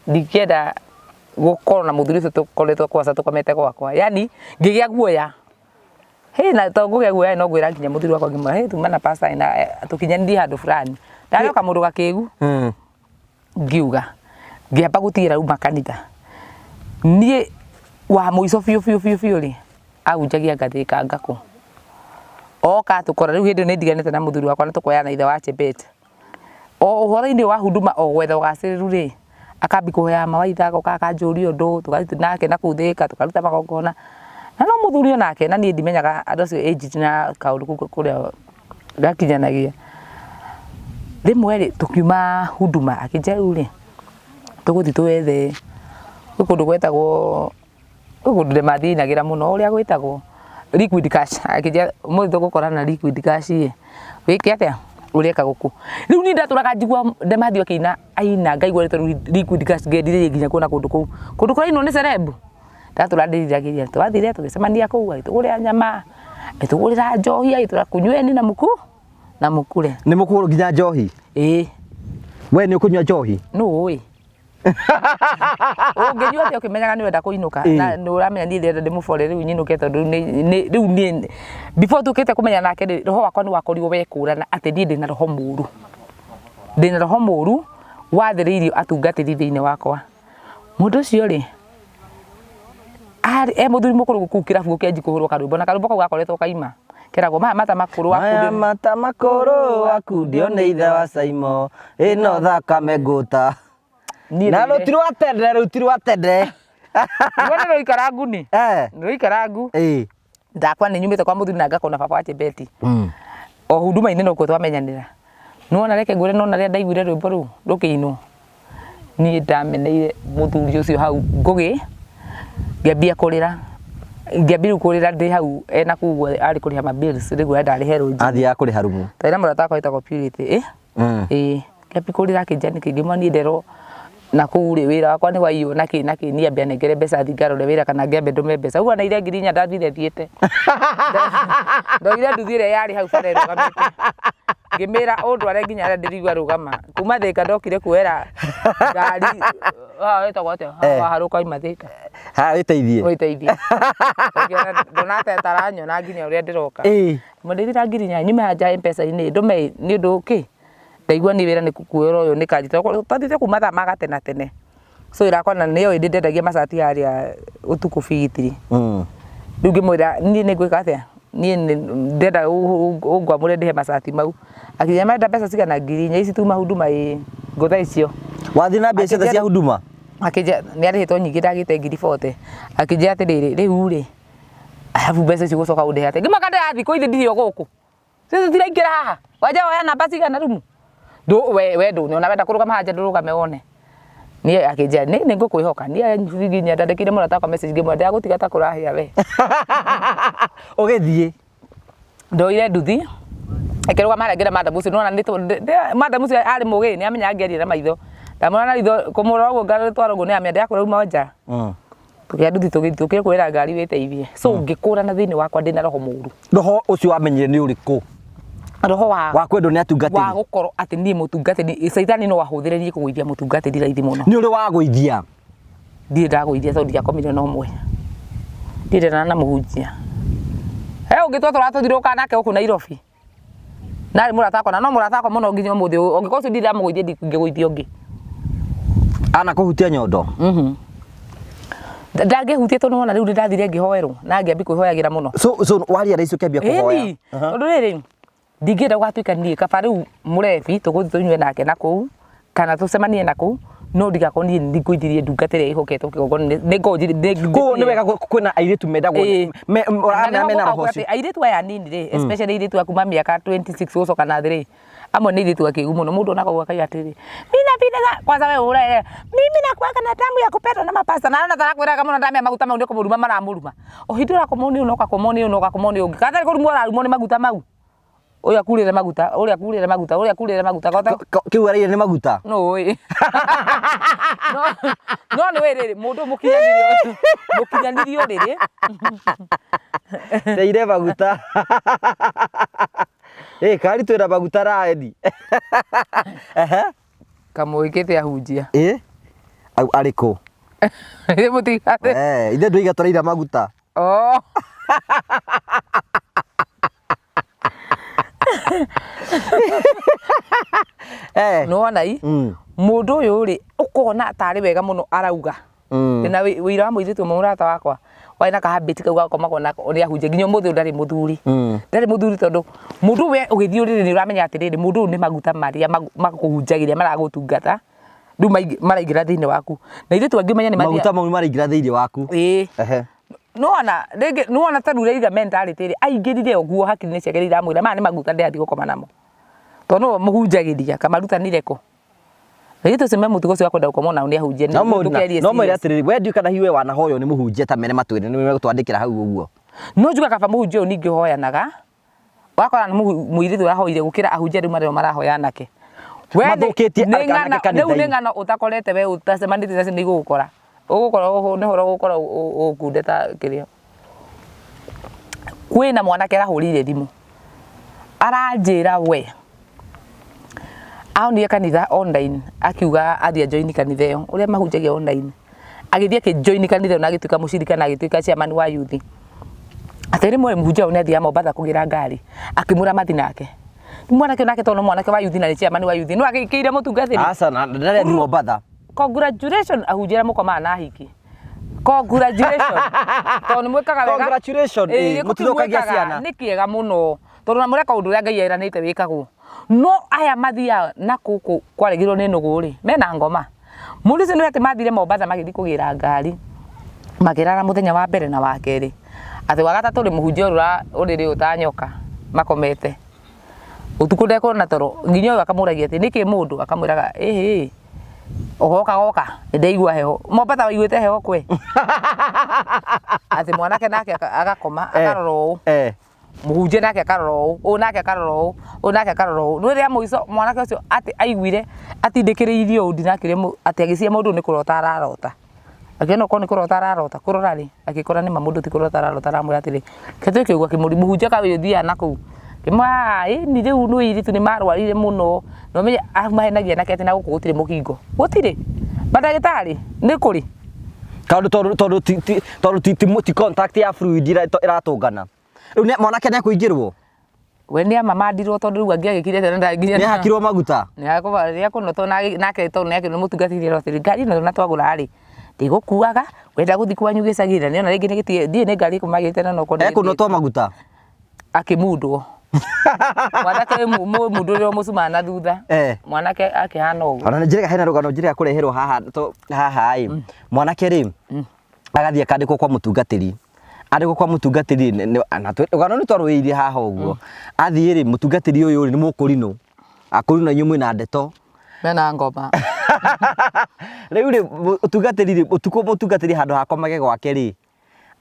ndikenda gukorwo na muthuri ucio tukoretwo kwaca tukomete gwakwa yani ngigia guoya na tongo ge guoya no gwira nginya muthuri wakwa ngimura tuma na pasta ina tukinyanirie handu fulani ndaroka mundu gakigu ngiuga ngiamba gutigira uma kanitha nie wa muico fiu ri aunjagia ngathika ngako oka tukora riu hindi ni ndiganite na muthuri wakwa na tukoya na ithe wa Chebet o uhoro-ini wa huduma o gwetha ugaciriru ri akambi kuhea mawaitha agoka akanjũria undu tugathi nake na kuthika tukaruta magongona na no muthuri onake na ni ndimenyaga andu acio age na kaundu kuria gakinyanagia rimwe ri tukiuma huduma akija riu ri tuguthi tuwethe kundu gwetagwo kundu ndemathinagira muno uria gwitagwo liquid cash akija muthi tugukorana na liquid cash ye wiki atia ureka guku riu ni ndaturaga njigua ndemathio kina aina ngaigwa rito liquid cash ngendire nginya kuona kundu kuraino ni cerebu ndatura ndiragiria twathire tugicemania kuu agituguria nyama agitugurira njohi agiturakunyweni na mukure ni mukuru nginya njohi we ni ukunywa njohi no we Ũngĩnyua atĩa ũkĩmenyaga nĩ wenda kũinũka na nĩ ũramenya niĩ ndĩrenda ndĩmũbore rĩu nyinũke tondũ rĩu niĩ before tukĩte kũmenya nake rĩ roho wakwa nĩ wakorirwo wekũrana atĩ niĩ ndĩna roho mũru. Ndĩna roho mũru wathĩrĩirio atungatĩri thĩinĩ wakwa. Mũndũ ũcio rĩ mũthuri mũkũrũ kũu kĩrabu kĩanji kũhũrwo karwĩmbo na karwĩmbo kau gakoretwo kaima keragwo maya mata makũrũ waku ndio nĩ ithe wa Caimo ĩno thakame ngũta na rũtirwa tendre rũtirwa tendre Ngone no ikarangu ni no ikarangu ndakwa nĩ nyumĩte kwa mũthuri na ngakona baba wa Chebeti o huduma-inĩ no kuo twamenyanĩra nona reke ngwĩre nona rĩrĩa ndaiguire rwĩmbo rũu rũkĩinwo niĩ ndameneire mũthuri ũcio hau ngũgĩ ngĩambia kũrĩra ndĩ hau ena kuguo arĩ kũrĩha ma bills rĩu ndarĩhe rũnji athiaga kũrĩha rumu taira mũrata wakwa wĩtagwo Purity ngĩambia kũrĩra kĩnjani kĩngĩ niĩ nderwo na kũu rĩ wĩra wakwa nĩ waiywo na kĩ niĩ ambia nengere mbeca thingarore wĩra kana ngĩambe ndume mbeca ũguo na iria ngiri inya ndathire thiĩte ndoire nduthi ĩrĩa yarĩ hau bara ĩrũgamĩte ngĩmĩra ũndware nginya arĩa ndĩrigua rũgama kuma Thĩka ndokire kuoera ngari wĩtagwo atĩa harũka ima Thĩka wĩteithie ndonate taranyona nginya ũrĩa ndĩroka mũndĩthira ngiri inya nyume hanja M-Pesa-inĩ ndume nĩ ũndũ ũkĩ ndaigua nĩ wĩra nĩ kuoera ũyũ nĩ kanjĩte tathiĩte kuma thaa magatena tene so irakona nĩyo ĩndĩ ndendagia macati harĩa ũtukũ bigitiri rĩu ngĩmwĩra niĩ nĩ ngwĩka atĩa niĩ ndenda ũngwamũre ndĩhe macati mau akĩnjĩra marenda mbeca cigana ngiri inya ici tuma huduma ngũtha icio wathiĩ na mbeca cia huduma akĩnjĩra nĩ arĩhĩtwo nyingĩ ndagĩte ngiri 40 akĩnjĩra atĩrĩrĩ rĩu rĩ arabu mbeca icio gũcoka ũndĩhe atĩa ngĩmaka ndĩrathiĩ kũ ithe ndirĩ gũkũ cicio tiraingĩra haha wanja woya namba cigana rumu we ndũnĩona wenda kũrũgama haja ndũrũgame wone niĩ akĩnjĩra nĩ ngũkwĩhoka niĩ nginya ndandĩkĩire mũrata wakwa message ngĩmwĩra ndagũtiga ta kũrahĩa we ũgĩthiĩ ndoire nduthi akĩrũgama harĩa ngĩra madam ũcio nona madam ũcio arĩ mũgĩ nĩ amenya angĩaria na maitho ndamwona na ritho kũmũrora ũguo ngatwara ũguo nĩ amenya ndakũra uma nja tũkĩa nduthi tũgĩthiĩ kwĩra ngari wĩteithie so ngĩkũrana thĩinĩ wakwa ndĩna roho mũru roho ũcio wamenyire nĩ ũrĩkũ roho wa kwendwo nĩ atungatĩri wa gũkorwo atĩ niĩ mũtungatĩri caitani no wahũthĩrĩrie kũgũithia mũtungatĩri raithi mũno nĩ ũrĩ wagũithia ndirĩ ndagũithia tondũ ndiakomire na ũmwe ndirĩ na mũhunjia ũngĩtua tũratũthirũka nake gũkũ Nairobi narĩ mũrata wakwa na no mũrata wakwa mũno nginya ũmũthĩ ũngĩkorwo ũcio ndirĩ ndamũgũithia ndingĩgũithia ũngĩ ana kũhutia nyondo ndangĩhutia tondũ wona rĩu ndathire ngĩhoerwo na ngĩambi kwĩhoyagĩra mũno so waria raicio kĩambia kũhoya tondũ rĩrĩ ndingĩenda gũgatuĩka niĩ kaba rĩu mũrebi tũgũthiĩ tũnyue nake na kũu kana tũcemanie na kũu no ndigakorwo niĩ ndingũithirie ndungata ĩrĩa ĩhoketwo kĩgongona kũu nĩ wega kwĩna airĩtu mendagwo mena roho ũcio airĩtu aya nini rĩ especially airĩtu a kuma mĩaka 26 gũcoka na thĩ rĩ amwe nĩ airĩtu akĩgu mũno mũndũ onakagwo akaiga atĩrĩ mimi napenda kwanza wewe ura mimi nakuaga na damu ya kupendwa na mapasta na naona tarakwĩraga mũno ndamĩa maguta mau nĩ kũmũruma maramũruma ũhindũ ũrakomoni ũnoka komoni ũnoka komoni ũngĩ kana kũrumwo ũrarumwo nĩ maguta mau ũrĩa akurĩre maguta ũrĩa akurĩre maguta kĩu arĩire nĩ maguta no ĩ no nĩ wĩ rĩrĩ mũndũ mũkinyanĩrio rĩrĩ teire maguta kari twĩna maguta raeni kamũĩkĩte ahunjia arĩkũ mũtigate ithe ndũiga tũraira maguta no wanai mũndũ ũyũ rĩ ũkona tarĩ wega mũno arauga na wĩira wa mũirĩtu mũrata wakwa waina kahabĩti kau gakomagwo nako ũrĩa ahunjia nginya ũmũthĩ ndarĩ mũthuri tondũ mũndũ we ũgĩthiĩ ũrĩrĩ nĩ ũramenya atĩrĩrĩ mũndũ ũyũ nĩ maguta marĩa makũhunjagĩria maragũtungata rĩu maraingĩra thĩinĩ waku na ithuĩ twangĩmenya nĩ maguta mau maraingĩra thĩinĩ waku no ona ta rure mentality rĩ aingĩrire ũguo hakiri-inĩ ciake iramwĩra maya nĩ maguta ndĩrathiĩ gũkoma namo tondũ no mũhunjagĩria kamarutanire ko rĩu tũceme mũtugo ũcio wa kwenda gũkoma nao nĩ ahunjia no mwĩre atĩrĩrĩ we nduĩka na hiwe wanahoywo nĩ mũhunjia ta mene matwĩre nĩ megũtwandĩkĩra hau ũguo no njuga kaba mũhunjia ũyũ ningĩ hoyanaga wakora mũirĩtu ũrahoire gũkĩra ahunjia rĩu marĩo marahoya nake rĩu nĩ ng'ano ũtakorete we ũtacemanĩtie nacio nĩ igũgũkora nĩ horo gũkora ũkunde ta kĩrĩa kwĩna mwanake arahũrĩire thimũ aranjĩra we aonire kanitha online akiuga athia join kanitha iyo uria mahunjagia online agithia ke join kanitha na agituika mushirika na agituika chairman wa youth atiri mwe muhunjia une athia Mombasa kugira ngari akimura mathi nake mwanake nake tono mwanake wa youth na chairman wa youth no agikire mutungatiri asa ndare ni Mombasa congratulations ahunjira mukoma na hiki congratulations tono mwekaga wega congratulations mutithokagia ciana ni kiega muno tono na mureka undu uria Ngai eranite wikagwo no aya mathia na kuku kwaregirwo ni nuguri mena ngoma mundu ni ati mathire Mombasa magithi kugira ngari magirara muthenya wa mbere na wa keri ati wa gatatu ri muhunjia uriri utanyoka makomete utuku ndeko na toro nginyo akamuragia ati niki mundu akamwiraga goka ndeigua heho Mombasa waiguite heho kwe ati mwanake nake agakoma akaroro muhunjia nake akaroro nake akaroro nake akaroro no ria muico mwanake ucio ati aiguire atindikiriirio undi nakire ati agicia mundu ni kurota ararota akiona ko ni kurota ararota kurora ri akikora ni mamundu ti kurota ararota ramwe atiri ketwe kiugwa kimuri muhunjia kawe thia naku kimwa ni riu no iritu ni marwarire muno no me amahenagia nake ati na guku gutire mukingo gutire badagitari ni kuri tondu ti contact ya fluid iratungana riu ne mwanake ne kuingirwo we ni amamandirwo tondu riu angiagikire tena ndanginya ni hakirwo maguta ni akuvaria kuno to nake to nake no mutungatiri rotiri ngari na twagura ri ndigukuaga wenda guthi kwanyu gicagira ni ona ringi ni gitie ndie ni ngari kumagite na no kono kuno to maguta akimundwo mwanake mundu rio musumana thutha mwanake akihana uguo ona njirega hena rugano njirega kureherwo haha mwanake ri agathie kandikwo kwa mutungatiri andikwo kwa mutungatiri na rugano ni twarwiire haha uguo athie ri mutungatiri uyu ni mukurino akurino nyumu na ndeto mena ngoma riu ri mutungatiri utuko mutungatiri handu hakomage gwake ri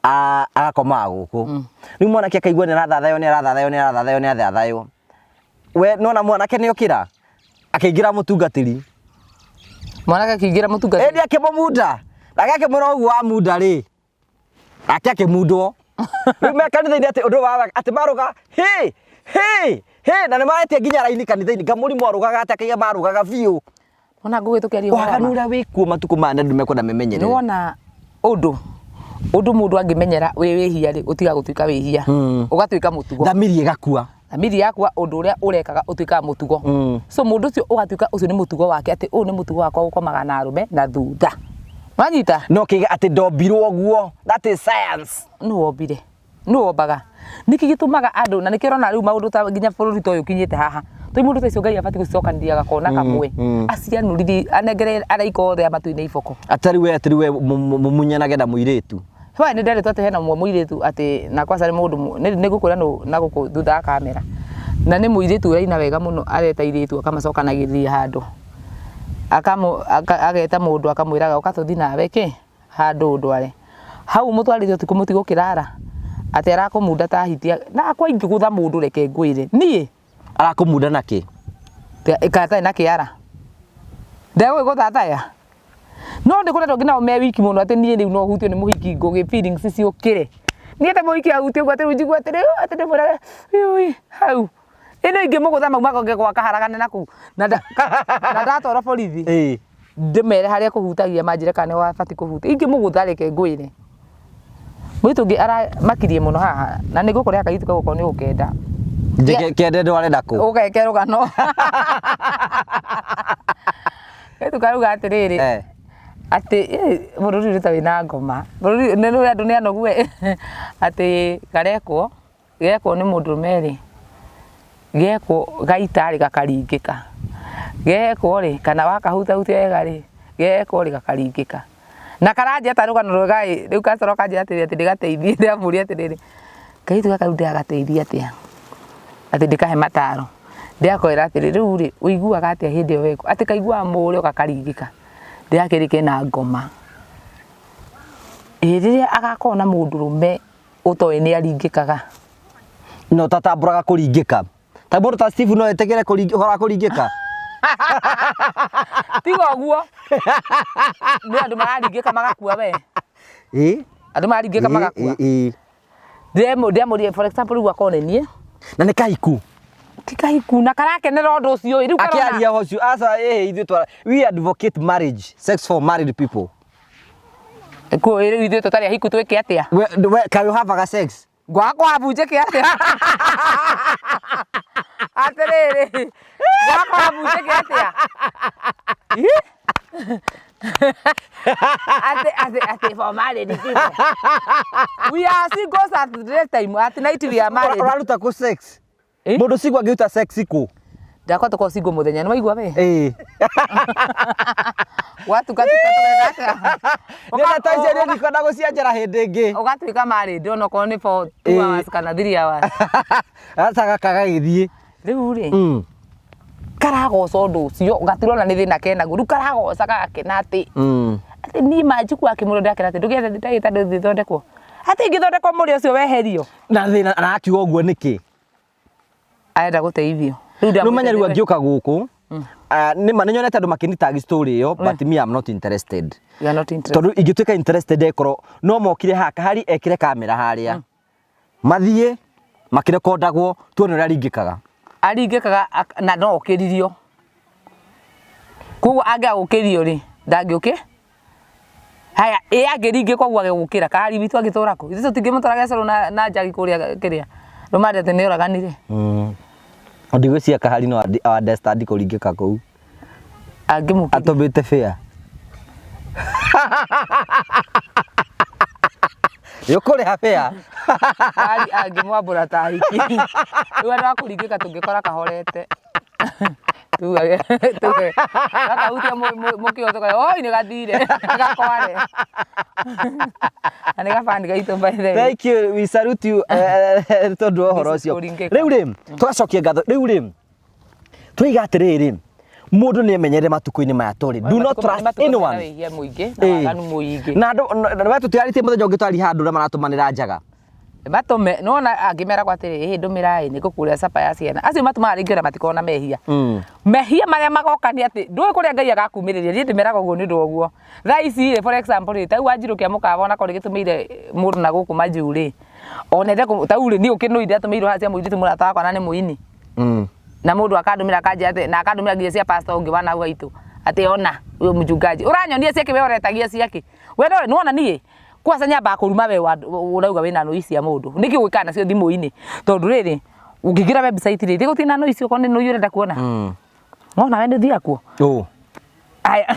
agakoma guku riu mwanake akaigua ni arathathayo we nona mwanake ni okira akaingira mutungatiri mwanake akiingira mutungatiri endi akimumunda ndagake mura ugu wa munda ri akimundwo riu mekanitha-ini ati undu wa ati maruga na ni maretie nginya raini kanitha-ini ngamuri mwarugaga ati akaiga marugaga biu ona ngugitukeria waganu uria wikuo matuku mane ndu mekwenda memenyerere ni wona undu mundu angimenyera we wihia ri utiga gutuika wihia ugatuika mutugo thamiri igakua thamiri yakwa undu uria urekaga utuika mutugo so mundu ucio ugatuika ucio ni mutugo wake ati u ni mutugo wakwa gukomaga na arume na thutha wanyita no kiga ati ndombirwo guo that is science no wombire no wombaga niki gitumaga andu na nikirona riu maundu ta nginya bururi to yukinyite haha to mundu tecio Ngai abati gucokanithia gakona kamwe acianurithi anengere araiko othe amatu-ini iboko atari we mumunyanage na muiritu we ni ndere tote hena muiritu ati na kwasa ni mundu ni gukura no na guku thutha kamera na ni muiritu uri na wega muno areta iritu akamacokanagiriria handu ageta mundu akamwiraga ukatuthi nawe ki handu ndware hau mutwarithio tikumutigo kirara ati arakumunda ta hitia na kwa ingigutha mundu reke ngwire nie arakumunda naki ikata na kiara ndewe guthataya no ndikuretwo ngina me wiki muno ati nie riu no hutio ni muhiki ngugi feelings ciukire nie ta muhiki ahutio gwate runjigwa ati riu ati ndimura ui hau ino ingi mugutha mau makonge gwa kaharagane naku na ndatwara borithi ndimere haria kuhutagia manjire kana wabati kuhuta ingi mugutha reke ngwire mwitu ngi ara makirie muno haha na ni gukuria kaitu guko ni ukenda kende ndo arenda ku ugeke rugano etu karuga atiriri ati bururi ruta wina ngoma bururi nenu andu ni anogue ati garekwo ni mundu meri gekwo gaitari gakaringika gekwo ri kana wakahuta wega ri gekwo ri gakaringika na karanje ta rugano rwega riu kasoroka nje ati ndigateithie ndiamuri atiriri kaitu gakarunde agateithia atia ati ndikahe mataro ndiakwira atiriri riu ri uiguaga atia hindi yo weko ati kaigua muri gakaringika ndiakirike na ngoma riria agakona mundu rume utoe ni aringikaga no tatamburaga kuringika ta mundu ta Steve no etegere kuringika tiga guo ni andu mararingika magakua we andu mararingika magakua demo for example ru akone nie na ni kaiku Kikahikuna karakenera undu ucio riu karona akiaria hocio asa ithuĩ twara we advocate marriage sex for married people ko riu ithuĩ tutari ahiku twike atia can you have a sex gwako abunje ke atia atiriri gwako abunje ke atia ate for married people we are singles at the time at night we are married uraruta ku sex mundu sigwa ngiuta sex ku ndakwa tuko single muthenya ni waigua we watu katika tugegata nina taije ni kwenda gucianjara hindi ingi ugatuika married ono ko ni for 2 hours kana 3 hours asa gakaga githie riu ri karagoca undu ucio gatirona ni thina kena gu karagoca gakena ati ati ni majiku akimundo ndakena ati ndugethe ndagita ndithondekwo ati ngithondekwo muri ucio weherio na thina arakiuga uguo niki aenda guteithio riu manya riu angioka guku ni manyonete andu makinitagi story iyo but me I'm not interested you are not interested tondu ingituika interested ekoro no mokire haka hari ekire kamera haria mathie makirekondagwo tuone ria ringikaga aringikaga na no okiririo kugo anga okiririo ri ndangiuke haya angiringi kwa gukira kari bitu agitora ko ithu tingimutaraga cero na njagi kuria kiria rumande te ne uraganire ndigwiciria kahari no understand kuringika kou angimuki atobete fair yokore hafea ari angimwambura tariki riu andu akuringika tungikora kahorete tuge kaka utia mukioto kai oi ni gathire gakware ani gafandi gaito by the thank you we salute you tondu ohoro cio riu ri twacokia ngatho riu ri twiga atiriri mundu ni emenyere matuko-ini maya turi do not trust anyone na andu wetu tiarite muthenya ungi twari handu na maratumanira njaga batume nona angimera kwatiri ndumira ni gukuria sapa ya ciana acio matumaga ringira matikona mehia mehia maria magokani ati ndui kuria ngai agakumiriria ri ndimera guo ni ndoguo tha ici for example ri tau anjirukia mukava ona kori gitumire mundu na guku majuri onete tau ri ni ukinuire atumirwo hacia muithiti murata wakwa na ni muini na mundu akandumira kanje ati na akandumira nginya cia pastor ungi wana hau aitu ati ona uyo mjungaji uranyonia ciake we oretagia ciake we no wona nie kwasa nyamba kuruma we urauga wina no cia mundu niki gwikana cio thimu-ini tondu riri ungigira website ri gutina no icio kone no urenda kuona ngona wende thia kuo aya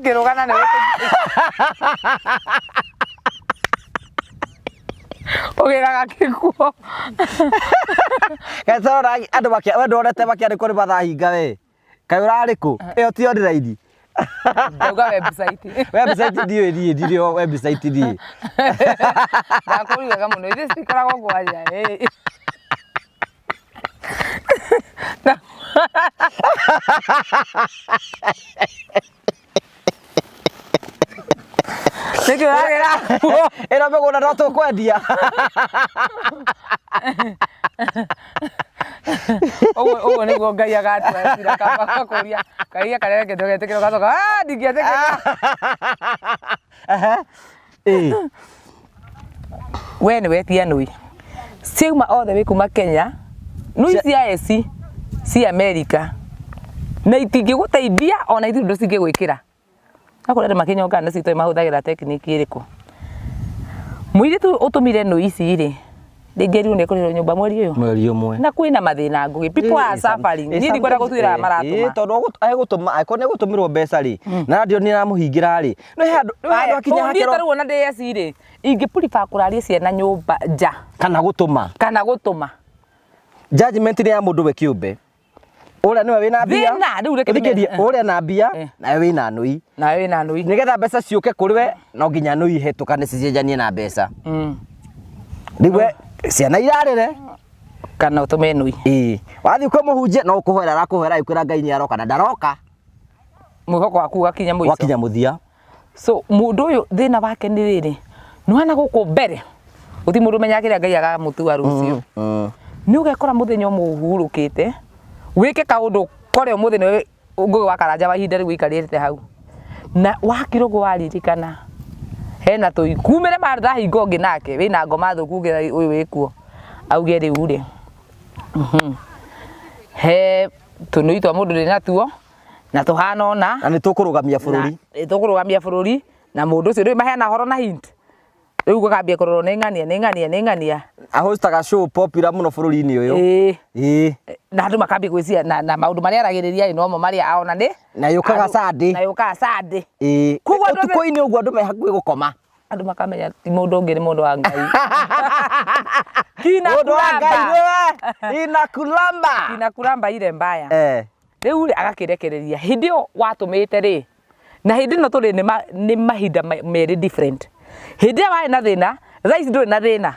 kirugana ne ogeraga kikuo gatora andu bakia we ndorete bakia ni kuri bathahinga we kai urariku iyo ti online ndauga website ndio website ndi ndakuriga muno ithi cikoragwo ngwaja Niki wagera era megona no tukwendia ogo niguo ngai agatwa cira kamba kuria kaia karere kitogete kiro gacoka ndingiete we ni wetia nui ciuma othe wi kuma Kenya nui cia eci cia America na itingiguteithia ona ithu ndo cingigwikira akore makinyonga na citoi mahuthagira tekniki iriku mwiri tu utumire no ici ri ndingeriu ne kuriro nyumba mweri umwe na kwina mathina ngugi people are suffering ni ndikwenda gutwira maratuma tondu agutuma akone gutumirwo mbeca ri na ndio ni namuhingira ri no he andu akinya hakero ni taru na DS ri ingi prefer kuraria ciana nyumba nja kana gutuma judgment ni ya mundu we kiumbe ora niwe wina mbia thikiria ora na mbia nawe wina nui nigetha mbeca ciuke kuri we no nginya nui hetukane cicenjanie na mbeca riwe ciana irarire kana utume nui wathi kwa muhunjia no kuhwera arakuhwera ikwira ngai ni aroka na ndaroka muhoko waku wakinya muthia so mundu uyu thina wake ni riri nwana guku mbere uti mundu menyagira ngai agamutua rucio ni ugekora muthenya muhurukite wike kaundu kore umuthi ni ungu wa karanja wa ihinda riu ikarite hau na wakirogo waririkana hena tui kumire martha hingo ngi nake wina ngoma thuku ngira uyu wikuo auge riu ri he tunui twa mundu rina tuo na tuhana ona na nitukurugamia bururi nitukurugamia bururi na mundu ucio riu mahena horo na hint riu gukambia kurorwo ni ng'ania ahostaga show popular muno bururi-ini uyu na andu makambia gwiciria na maundu maria aragiriria no mo maria aona ndi na yukaga Sunday kugwa utuko-ini uguo andu me hakuhi gukoma andu makamenya ti mundu ungi ni mundu wa Ngai kina kulamba ile mbaya riu agakirekereria hindi o watumite ri na hindi no turi ni mahinda meri different hindi wa na thina thaici nduri na thina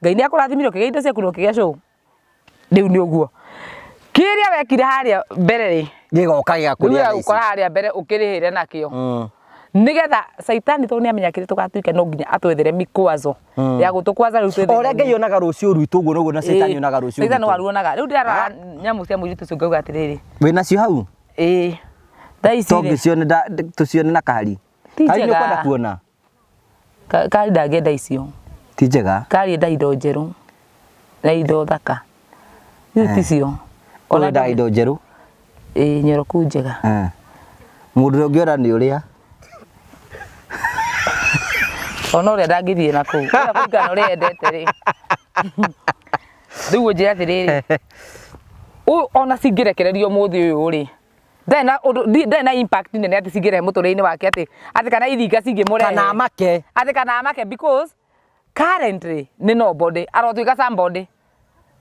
Ngai ni akurathimire kigia indo ciaku kigia show riu ni uguo kiria wekire haria mbere ri gigoka gigakuria riu ukora haria mbere ukirihire nakio nigetha saitani to ni amenya kiri tugatuika no nginya atwethere mikwazo ya gutukwaza riu twethere ore Ngai onaga rucio ruitu uguo noguo na saitani onaga rucio saitani waruonaga riu ndira nyamu cia muiritu cio ngauga atiriri wina cio hau thaici tongicione tucione na kari kari ni kwenda kuona kari ndangenda icio ti njega kari enda indo njeru na indo thaka icio ticio ona nda indo njeru nyoroku njega mundu ungiona ni uria ona uria ndangithie na kuu ura kũringana uria endete ri riu njira atiriri ona cingirekererio muthi uyu ri ndena impact nene ati cingire muture-ini wake ati kana ithinga cingimure kana amake because currently ni nobody arotuika somebody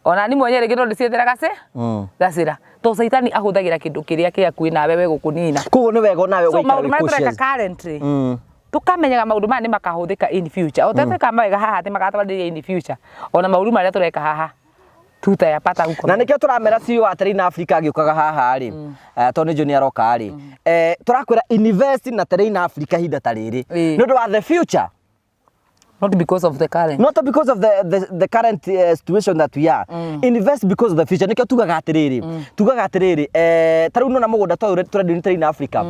ona ni mwenye rĩngĩ tondu cietheraga gacira to saitani ahuthagira kindu kiria kia kui nawe we gukunina kugo ni wega nawe so maundu maria tureka currently tukamenyaga maundu maya ni makahuthika in future oteteka mawega haha ati magatwarithia in future ona maundu maria tureka haha tutayapata huko na nikio turamera CEO atarina Africa agiukaga haha ri Tony Junior aroka ri turakwira invest na Tarina Africa hinda tariri no do the future not because of the current the current situation that we are invest because of the future nikio tugaga atiriri tariu no na mugunda turendio Tarina Africa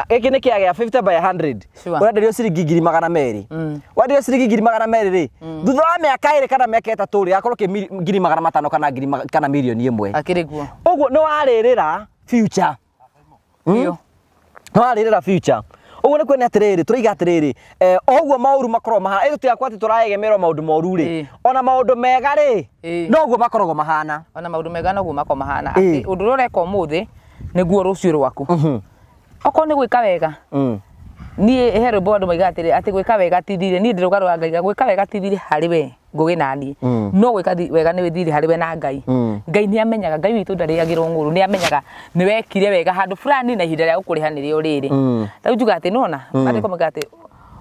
giki ni kiagea 50 by 100 urendio ciringi 200 wendio ciringi 200 ri thutha wa miaka iri kana miaka itatu ri akorwo ki 500 kana milioni imwe akiriguo uguo no waririra future no waririra future uguo ni kwena atiriri turaiga atiriri oguo mauru makorwo maha etu yakwa ati turayegemerwo maundu moru ri ona maundu mega ri noguo makorwo mahana ona maundu mega noguo makorwo mahana ati undu ureka umuthi niguo rucio rwaku oko ni gwika wega ni hero bondo maiga ati gwika wega tithire ni ndirugarwa Ngai gwika wega tithire hari we ngugi nani no gwika wega ni withire hari we na Ngai Ngai ni amenyaga Ngai witu ndariagirwo nguru ni amenyaga ni wekire wega handu fulani na ihinda ria gukurihanira uriri riu njuga ati nona matiko maiga ati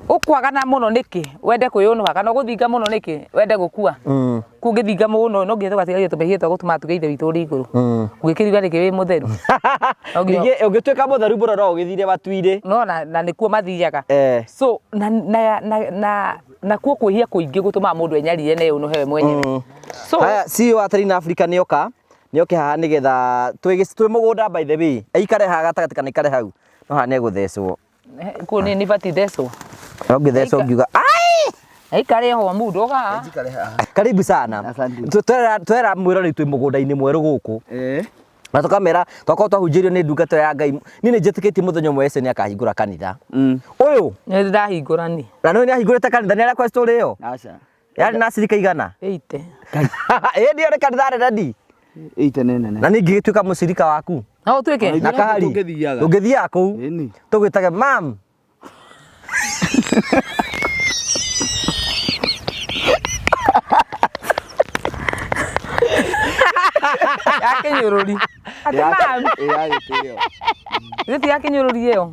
ukwagana muno niki wende kuyunuha kana guthinga muno niki wende gukua kungithinga muno no ngithe gatigario tumehie twa gutuma tugeithe witu ri iguru ugikiriga riki wi mutheru ugituika mutheru bora no ugithire batuire no na nikuo mathiaga so na kuo kwihia kuingi gutuma mundu enyarire ne unuhewe mwenyewe so haya CEO atarina Africa nioka haha nigetha twi mugunda by the way aikare haha gatagati kana ikare hau no ha ne guthecwo ko ni bati thecwo ngithecwo ngiuga aikare ho mundu ga karibu sana twera mwirori twi mugunda-ini mweru guku na tukamera twako twahunjirio ni ndungata ya Ngai ni njetikitie muthenya mwe ese ni akahingura kanitha uyu ni ndahingura ni na no ni ahingurite kanitha ni ara kwa story iyo acha yari na cirika igana 8 ndio ni kanitha ready 8 nene na ni ngituika mucirika waku no twike na kahari tungithia ku tugwitage mam yake nyururi ati mam yagitio giti yake nyururi iyo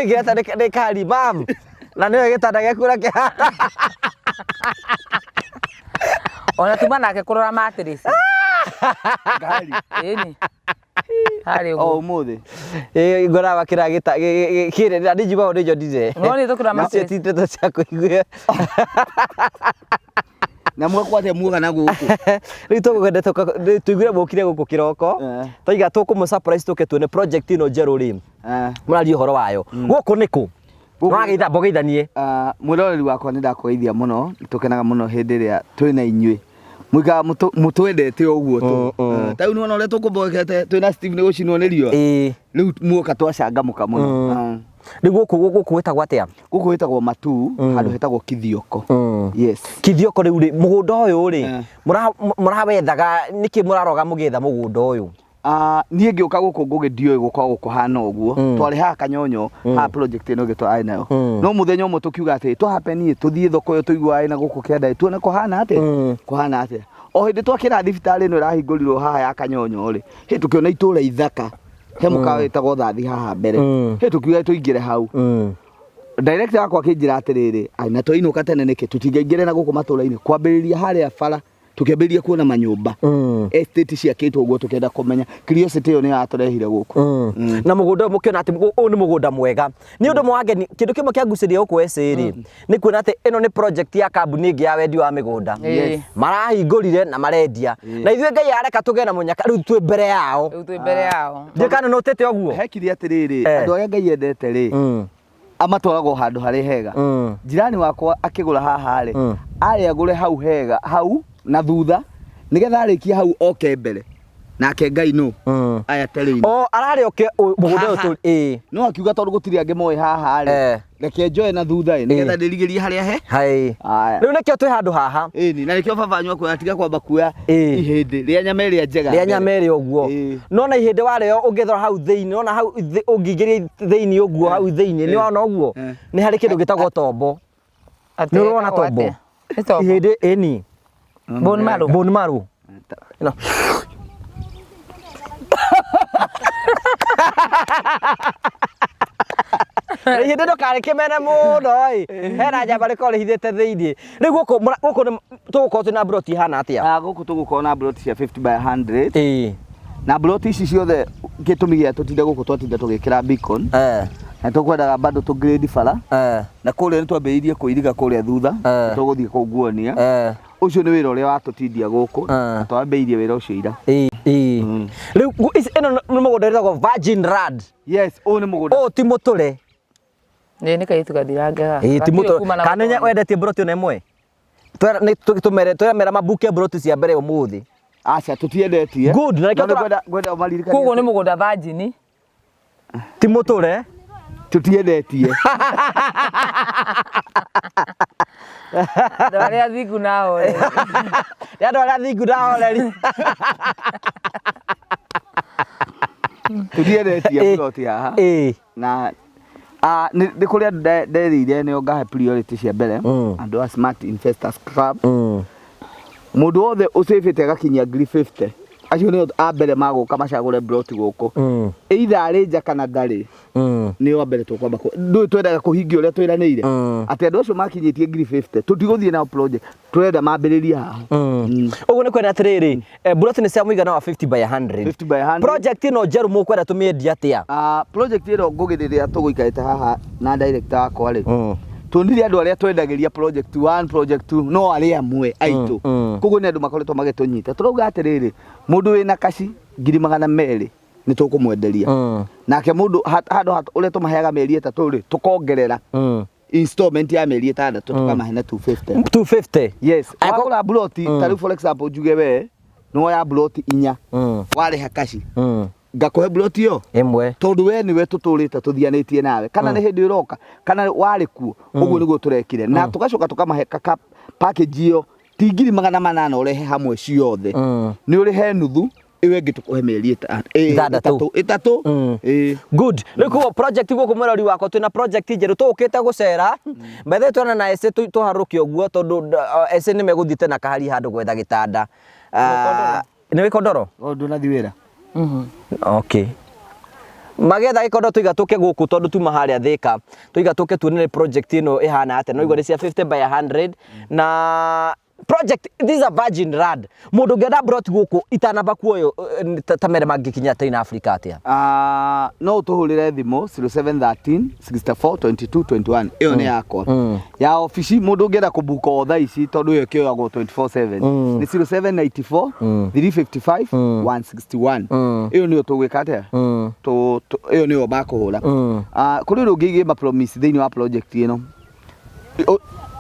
geta ni kari mam na ni gitanda gekura ke ona tuma nake kurora matress gari ini hari umuthi ngora wakira gita kire na ndijiba uri jo ndize no ni thukura matress tito cia kuigua Na mwakwate muoga na guku. Rĩu tũgũgende tũiguire mũkire gũkũ kĩroko. Tũiga tũkũmũ surprise tũke tuone project ĩno njerũ rĩ. Mũraria ũhoro wayo. Gũkũ nĩ kũ? Nĩwageitha mbogeithanie. Mwĩroreri wakwa nĩ ndakũgeithia mũno, tũkenaga mũno hĩndĩ ĩrĩa twĩ na inyuĩ. Mũiga mũtwendete ũguo tu. Tarĩu nĩwona ũrĩa tũkũmbokete twĩna Steve nĩ gũcinwo nĩ riũa. Rĩu muoka twacangamũka mũno. Rĩu gũkũ gwĩtagwo atĩa? Gũkũ gwĩtagwo Matu, handũ hetagwo Kithioko. Yes. Kithioko rĩu rĩ, mũgũnda ũyũ rĩ, mũrawethaga nĩkĩ mũraroga mũgĩetha mũgũnda ũyũ? Niĩ ngĩũka gũkũ ngũgĩndiũĩ gũkorwo kũhana ũguo. Twarĩ haha Kanyonyo, haha project ĩno gĩtwarĩ nayo. No mũthenya ũmwe tũkiuga atĩ tũhapeni tũthiĩ thoko ĩyo tũiguaĩ na gũkũ kĩanda tuone kũhana atĩa. Kũhana atĩa. O hĩndĩ twakĩra thibitarĩ ĩno ĩrahingũrirwo haha ya Kanyonyo rĩ, tũkĩona itũũra ithaka. He mũkawa wĩtagwo Thathi haha mbere. Tũkiuga tũingĩre hau. Director wakwa akĩnjĩra atĩrĩrĩ, na twainũka tene nĩkĩ tũtingĩingĩre na gũkũ matũũra-inĩ kwambĩrĩria harĩa bara tukĩambĩrĩria kuona manyũmba estate ciakĩtwo ũguo tũkĩenda kũmenya curiosity ĩyo nĩ yatũrehire gũkũ. Na mũgũnda ũyũ mũkĩona atĩ ũyũ nĩ mũgũnda mwega. Nĩ ũndũ mwageni kĩndũ kĩmwe kĩangucĩrĩria gũkũ SC nĩ kuona atĩ ĩno nĩ project ya kambuni ĩngĩ ya wendi wa mĩgũnda. Marahingũrire na marendia. Na ithuĩ Ngai areka tũgĩe na mũnyaka rĩu twĩ mbere yao. Ndĩkana notete ũguo. Hekire atĩrĩrĩ, andũ arĩa Ngai endete rĩ, amatwaragwo handũ harĩ hega. Jirani wakwa akĩgũra haha rĩ, arĩa agũre hau hega, hau na thutha nigetha arĩkie hau oke mbere nake Ngai no aya terĩini ararĩ oke mũgũnda ũyũ no akiuga tondũ gũtirĩ angĩ moĩ haha rĩ reke njoe na thutha nigetha ndĩrigĩrie harĩa he rĩu nĩkĩo twĩ handũ haha na nĩkĩo baba wanyu akwa atiga kwamba kuoya ihĩndĩ rĩa nyama ĩrĩa njega rĩa nyama ĩrĩa ũguo no na ihĩndĩ warĩo ũngĩthora hau thĩinĩ ona hau ũngĩingĩria thĩinĩ ũguo hau thĩinĩ nĩ wona ũguo nĩ harĩ kĩndũ gĩtagwo tombo nĩ ũrona tombo ihĩndĩ ĩni Bone marrow. Bone marrow. No. Ihĩndĩ ndũkareke mene mũno hena njamba rĩkorwo rĩhithĩte thĩinĩ. Rĩu gũkũ tũgũkorwo twĩna broti hana atĩa? Gũkũ tũgũkorwo na broti cia 50 by 100. Na broti ici ciothe gĩtũmi gĩa tũtinde gũkũ twatinda tũgĩkĩra beacon. Na tũkwendaga bado tũ grade bara. Na kũrĩa nĩ twambĩrĩirie kũiriga kũrĩa thutha. Tũgũthiĩ kũu Guonia. Ũcio nĩ wĩra ũrĩa watũtindia gũkũ. Na twambĩrĩirie wĩra ũcio ira. Rĩu ĩno nĩ mũgũnda wĩtagwo Virgin Rad. Yes, ũyũ nĩ mũgũnda. Ũyũ ti mũtũre. Nĩ kaitũ gathirangaga. Ti mũtũre. Kana wendetie broti ona ĩmwe? Twamera mabuke broti cia mbere ũmũthĩ. Aca tũtiendetie. Good. Na gwenda ũmaririkanie. Koguo nĩ mũgũnda Virgin. Ti mũtũre. Tũtiendetie. Andũ arĩa athingu na ahoreri. Andũ arĩa athingu na ahoreri. Tũtiendetie broti haha. Na nĩ kũrĩ andũ nderĩire nĩo ngahe priority cia mbere. Andũ a Smart Investors Club. Mũndũ wothe ũcĩbĩte agakinyia ngiri 50. Acio nĩo a mbere magũka macagũre broti gũkũ. Either arĩ nja kana ndarĩ. Nĩo a mbere tũkwamba ndũĩ twendaga kũhingia ũrĩa twĩranĩire. Atĩ andũ acio makinyĩtie ngiri 50 tũtigũthiĩ nao project tũrenda mambĩrĩrie haha. Ũguo nĩ kwenda atĩrĩrĩ broti nĩ cia mũigana wa 50 by 100. 50 by 100. Project ĩno njerũ mũkwenda tũmĩendie atĩa? Project ĩno ngũgĩrĩrĩa tũgũikarĩte haha na director wakwa rĩ. Tuonire andũ arĩa twendagĩria project 1 project 2 no arĩa amwe aitũ. Koguo nĩ andũ makoretwo magĩtũnyita. Tũrauga atĩrĩrĩ mũndũ wĩna kaci 200,000 nĩ tũkũmwenderia. Nake mũndũ handũ ũrĩa tũmaheaga mĩeri 3 rĩ tũkongerera installment ya mĩeri 6 tũkamahe na 250. 250. Yes. Wagũra broti tarĩu for example njuge we no ya broti 4 warĩha kaci. Ngakũhe broti ĩyo ĩmwe tondũ we nĩwe tũtũrĩte tũthianĩtie nawe kana nĩ hĩndĩ ũroka kana warĩ kuo ũguo nĩguo tũrekire na tũgacoka tũkamahe package ĩyo ti 800 ũrehe hamwe ciothe nĩ ũrĩhe nuthu iwe ngĩtũkũhe mĩeri 3. Good. Rĩu project gũkũ mũrori wakwa twĩna project njerũ tũũkĩte gũcera mbethe twena na ese tũharũkie ũguo tondũ ese nĩ megũthiĩte na kahari handũ gwetha gĩtanda. Nĩ wĩko ndoro? Ndũnathi wĩra. Okay. Magetha gĩkondo tũiga tũke gũkũ tondũ tuma harĩa Thika tũiga tũke tuonere project ĩno ĩhana atĩa no igũrĩ cia 50 by 100 na project this is a virgin land mundu ngenda brought guku itanamba kuoyo tamere mangikinya ta in Africa atia no utuhurire thimo 0713 64 22 21 iyo ni yakwa ya office mundu ngenda kubuka otha ici tondu iyo kioyagwo 24/7 ni 0794 355 161 iyo ni utugwika atia iyo ni obakuhura kuri rungi ma promise thini wa project ino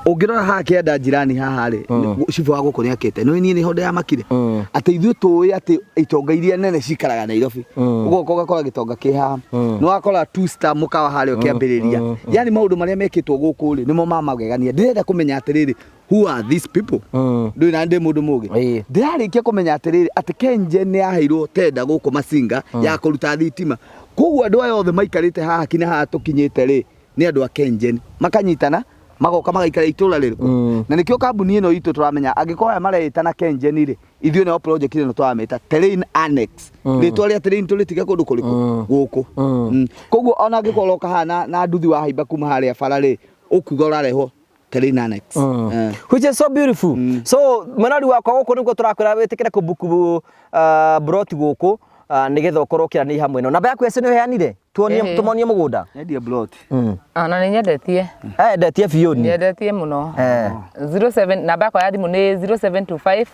ungirora haha kienda jirani haha ri cibu wa guku ni akete no ni honde ya makire ati ithu tuwi ati itonga iria nene cikaraga Nairobi ugoka ugakora gitonga ki haha no akora 2 star mukawa hario kiambiriria yani maundu maria mekitwo guku ri nimo mamagegania ndirenda kumenya atiriri who are these people ndu na ndi mundu mugi ndirarikia kumenya atiriri ati Kengen ni aheirwo tenda guku Masinga ya kuruta thitima koguo andu aya othe maikarite haha kina haha tukinyite ri ni andu a Kengen makanyitana magoka magaikara itura ririku na nikio kambuni ino itu turamenya angikoya mareitana Kengen ri ithuĩ no project ino twameta terrain annex ritwa ria terrain turitige kundu kuriku guku koguo ona angikora kahana na nduthi wa haimba kuma haria bara ri ukuga urareho terrain annex which is so beautiful so mwanari wakwa guku niguo turakwira witikire kubuku brought guku nigetha ukorwo kirani hamwe no namba yaku ese ni heanire tuonie tumonie mugunda ndia blot na ni nyendetie ndetie fioni nyendetie muno 07 namba yakwa ya thimu ni 0725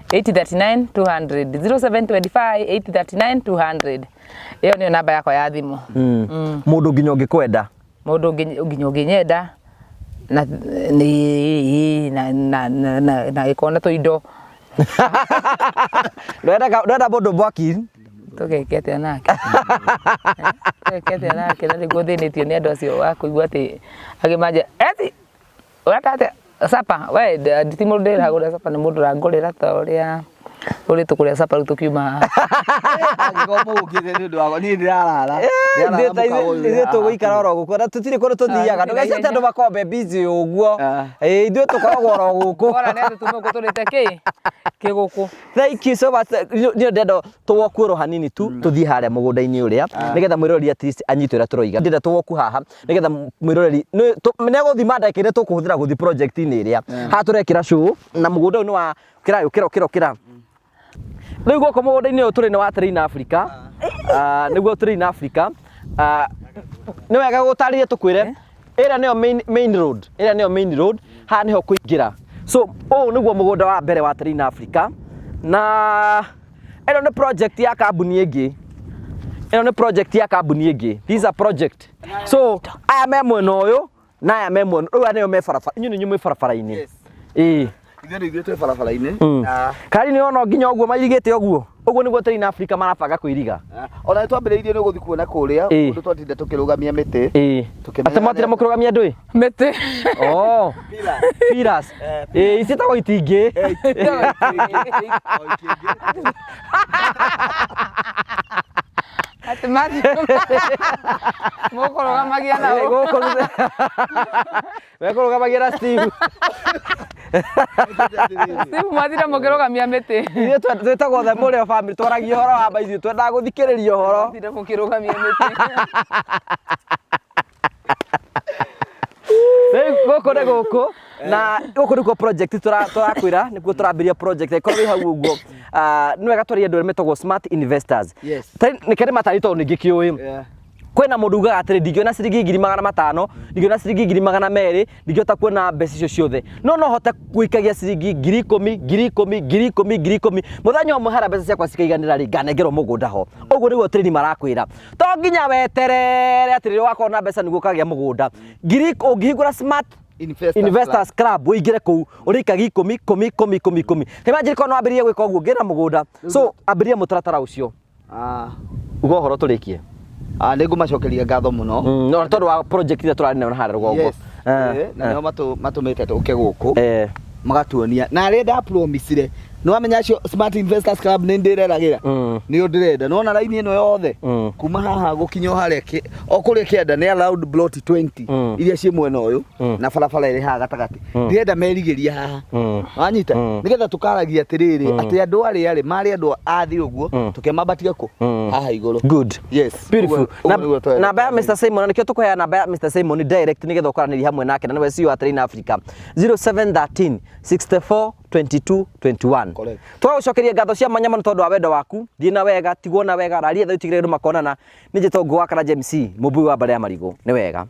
839 200 0725 839 200 iyo ni namba yakwa ya thimu mundu nginya ungikwenda mundu nginya unginyenda na ni na ikona to indo ndenda mundu bwaki tukekete nake na niguo thinitio ni andu acio wa kuigua ati agimaje eti watate sapa we nditi mundu ndiragura sapa ni mundu rangurira ta uria uri tukuria sapa ru tukiuma agigomo ugire ni ndu wako ni ndirarara ithuĩ tũgũikara oro gũkũ na tũtirĩ kũrĩ tũthiaga ndũgeciate andũ makombe busy ũguo ithuĩ tũkoragwo oro gũkũ ora nĩ andũ tũmũkũ tũrĩte kĩgũkũ thank you so much niĩ ndenda tũwoku oro hanini tu tũthiĩ harĩa mũgũnda-inĩ ũrĩa nĩgetha mwĩroreri at least anyite ũrĩa tũroiga ndenda tũwoku haha nĩgetha mwĩroreri nĩegũthima ndeka ĩrĩa tũkũhũthĩra gũthiĩ project-inĩ ĩrĩa haha tũrekĩra show na mũgũnda ũyũ nĩ wa kĩra rĩu gũkũ mũgũnda-inĩ ũyũ tũrĩ nĩ wa Terrain Africa nĩguo Terrain Africa nĩ wega gũtarĩria tũkwĩre ĩrĩa nĩyo main road haha nĩho kũingĩra so ũũ nĩguo mũgũnda wa mbere wa Terrain Africa na ĩno nĩ project ya kambuni ĩngĩ this is a project so aya me mwena ũyũ na aya me mwena ũyũ nĩo me barabara inyuĩ mwĩ barabara-inĩ ithuĩ twĩ barabara-inĩ kari nĩ ona nginya ũguo mairigĩte ũguo nĩguo Terrain Africa marabanga kwĩriga ona twambĩrĩirie nĩ gũthiĩ kuona kũrĩa ũndũ twatinda tũkĩrũgamia mĩtĩ atĩ mwatire mũkĩrũgamia ndũĩ mĩtĩ pillars ici tagwo itingĩ ati mati mũkũrũgamagia nao wekũrũgamagia na Steve Steve mwatire mũkĩrũgamia mĩtĩ ithuĩ twĩtagwo the Mũrĩo family twaragia ũhoro wa ithuĩ twendaga gũthikĩrĩria ũhoro mwatire mũkĩrũgamia mĩtĩ gũkũ nĩ gũkũ na gũkũ nĩkuo project tũrakwĩra nĩkuo tũrambĩria project ĩkorwo wĩ hau ũguo nĩ wega twarĩrie andũ arĩa metagwo smart investors nĩ kĩrĩ matari tondũ ningĩ kĩũĩ kwĩna mũndũ ugaga atĩrĩ ndingĩona ciringi 500 ndingĩona ciringi 200 ndingĩhota kuona mbeca icio ciothe no hote gũikagia ciringi 10,000 mũthenya ũmwe hara mbeca ciakwa cikaiganĩra rĩ nganengerwo mũgũnda ho ũguo nĩguo Terrain marakwĩra to nginya weterere atĩrĩ wakorwo na mbeca nĩguo ũkagĩa mũgũnda ũngĩhingũra smart Investors Club ũingĩre kũu ũrĩikagia 10,000 imagine korwo no wambĩrĩrie gwĩka ũguo ngĩna mũgũnda so ambĩrĩria mũtaratara ũcio uga ũhoro tũrĩkie nĩngũmacokeria ngatho mũno no tondũ wa project ĩrĩa tũrarĩ nayo harĩa rũgongo na nĩo matũmĩte tũke gũkũ magatuonia na arĩa ndapromisire nĩwamenya acio Smart Investors Club nĩ ndĩreragĩra nĩo ndĩrenda nona raini ĩno yothe kuma haha gũkinya harĩa o kũrĩa kĩenda nĩ allowed plot 20 iria ciĩ mwena ũyũ na barabara ĩrĩ haha gatagatĩ ndĩrenda merigĩria haha wanyita nĩgetha tũkaragia atĩrĩrĩ atĩ andũ arĩa marĩ andũ athi ũguo tũkĩmambatia kũ haha igũrũ good yes beautiful namba ya Mr Simon nĩkĩo tũkũheana namba ya Mr Simon direct nĩgetha ũkaranĩria hamwe nake na nĩwe CEO wa Terrain Africa 0713 64 2221. Correct. Twagucokeria ngatho cia manyama nĩ tondũ wa wendo waku. Thiĩ na wega, tigwo na wega, raria thau tigire makonana. Nĩ njĩtwo ngũ wa Karanja MC, mũmbui wa Mbale ya Marigũ. Nĩ wega.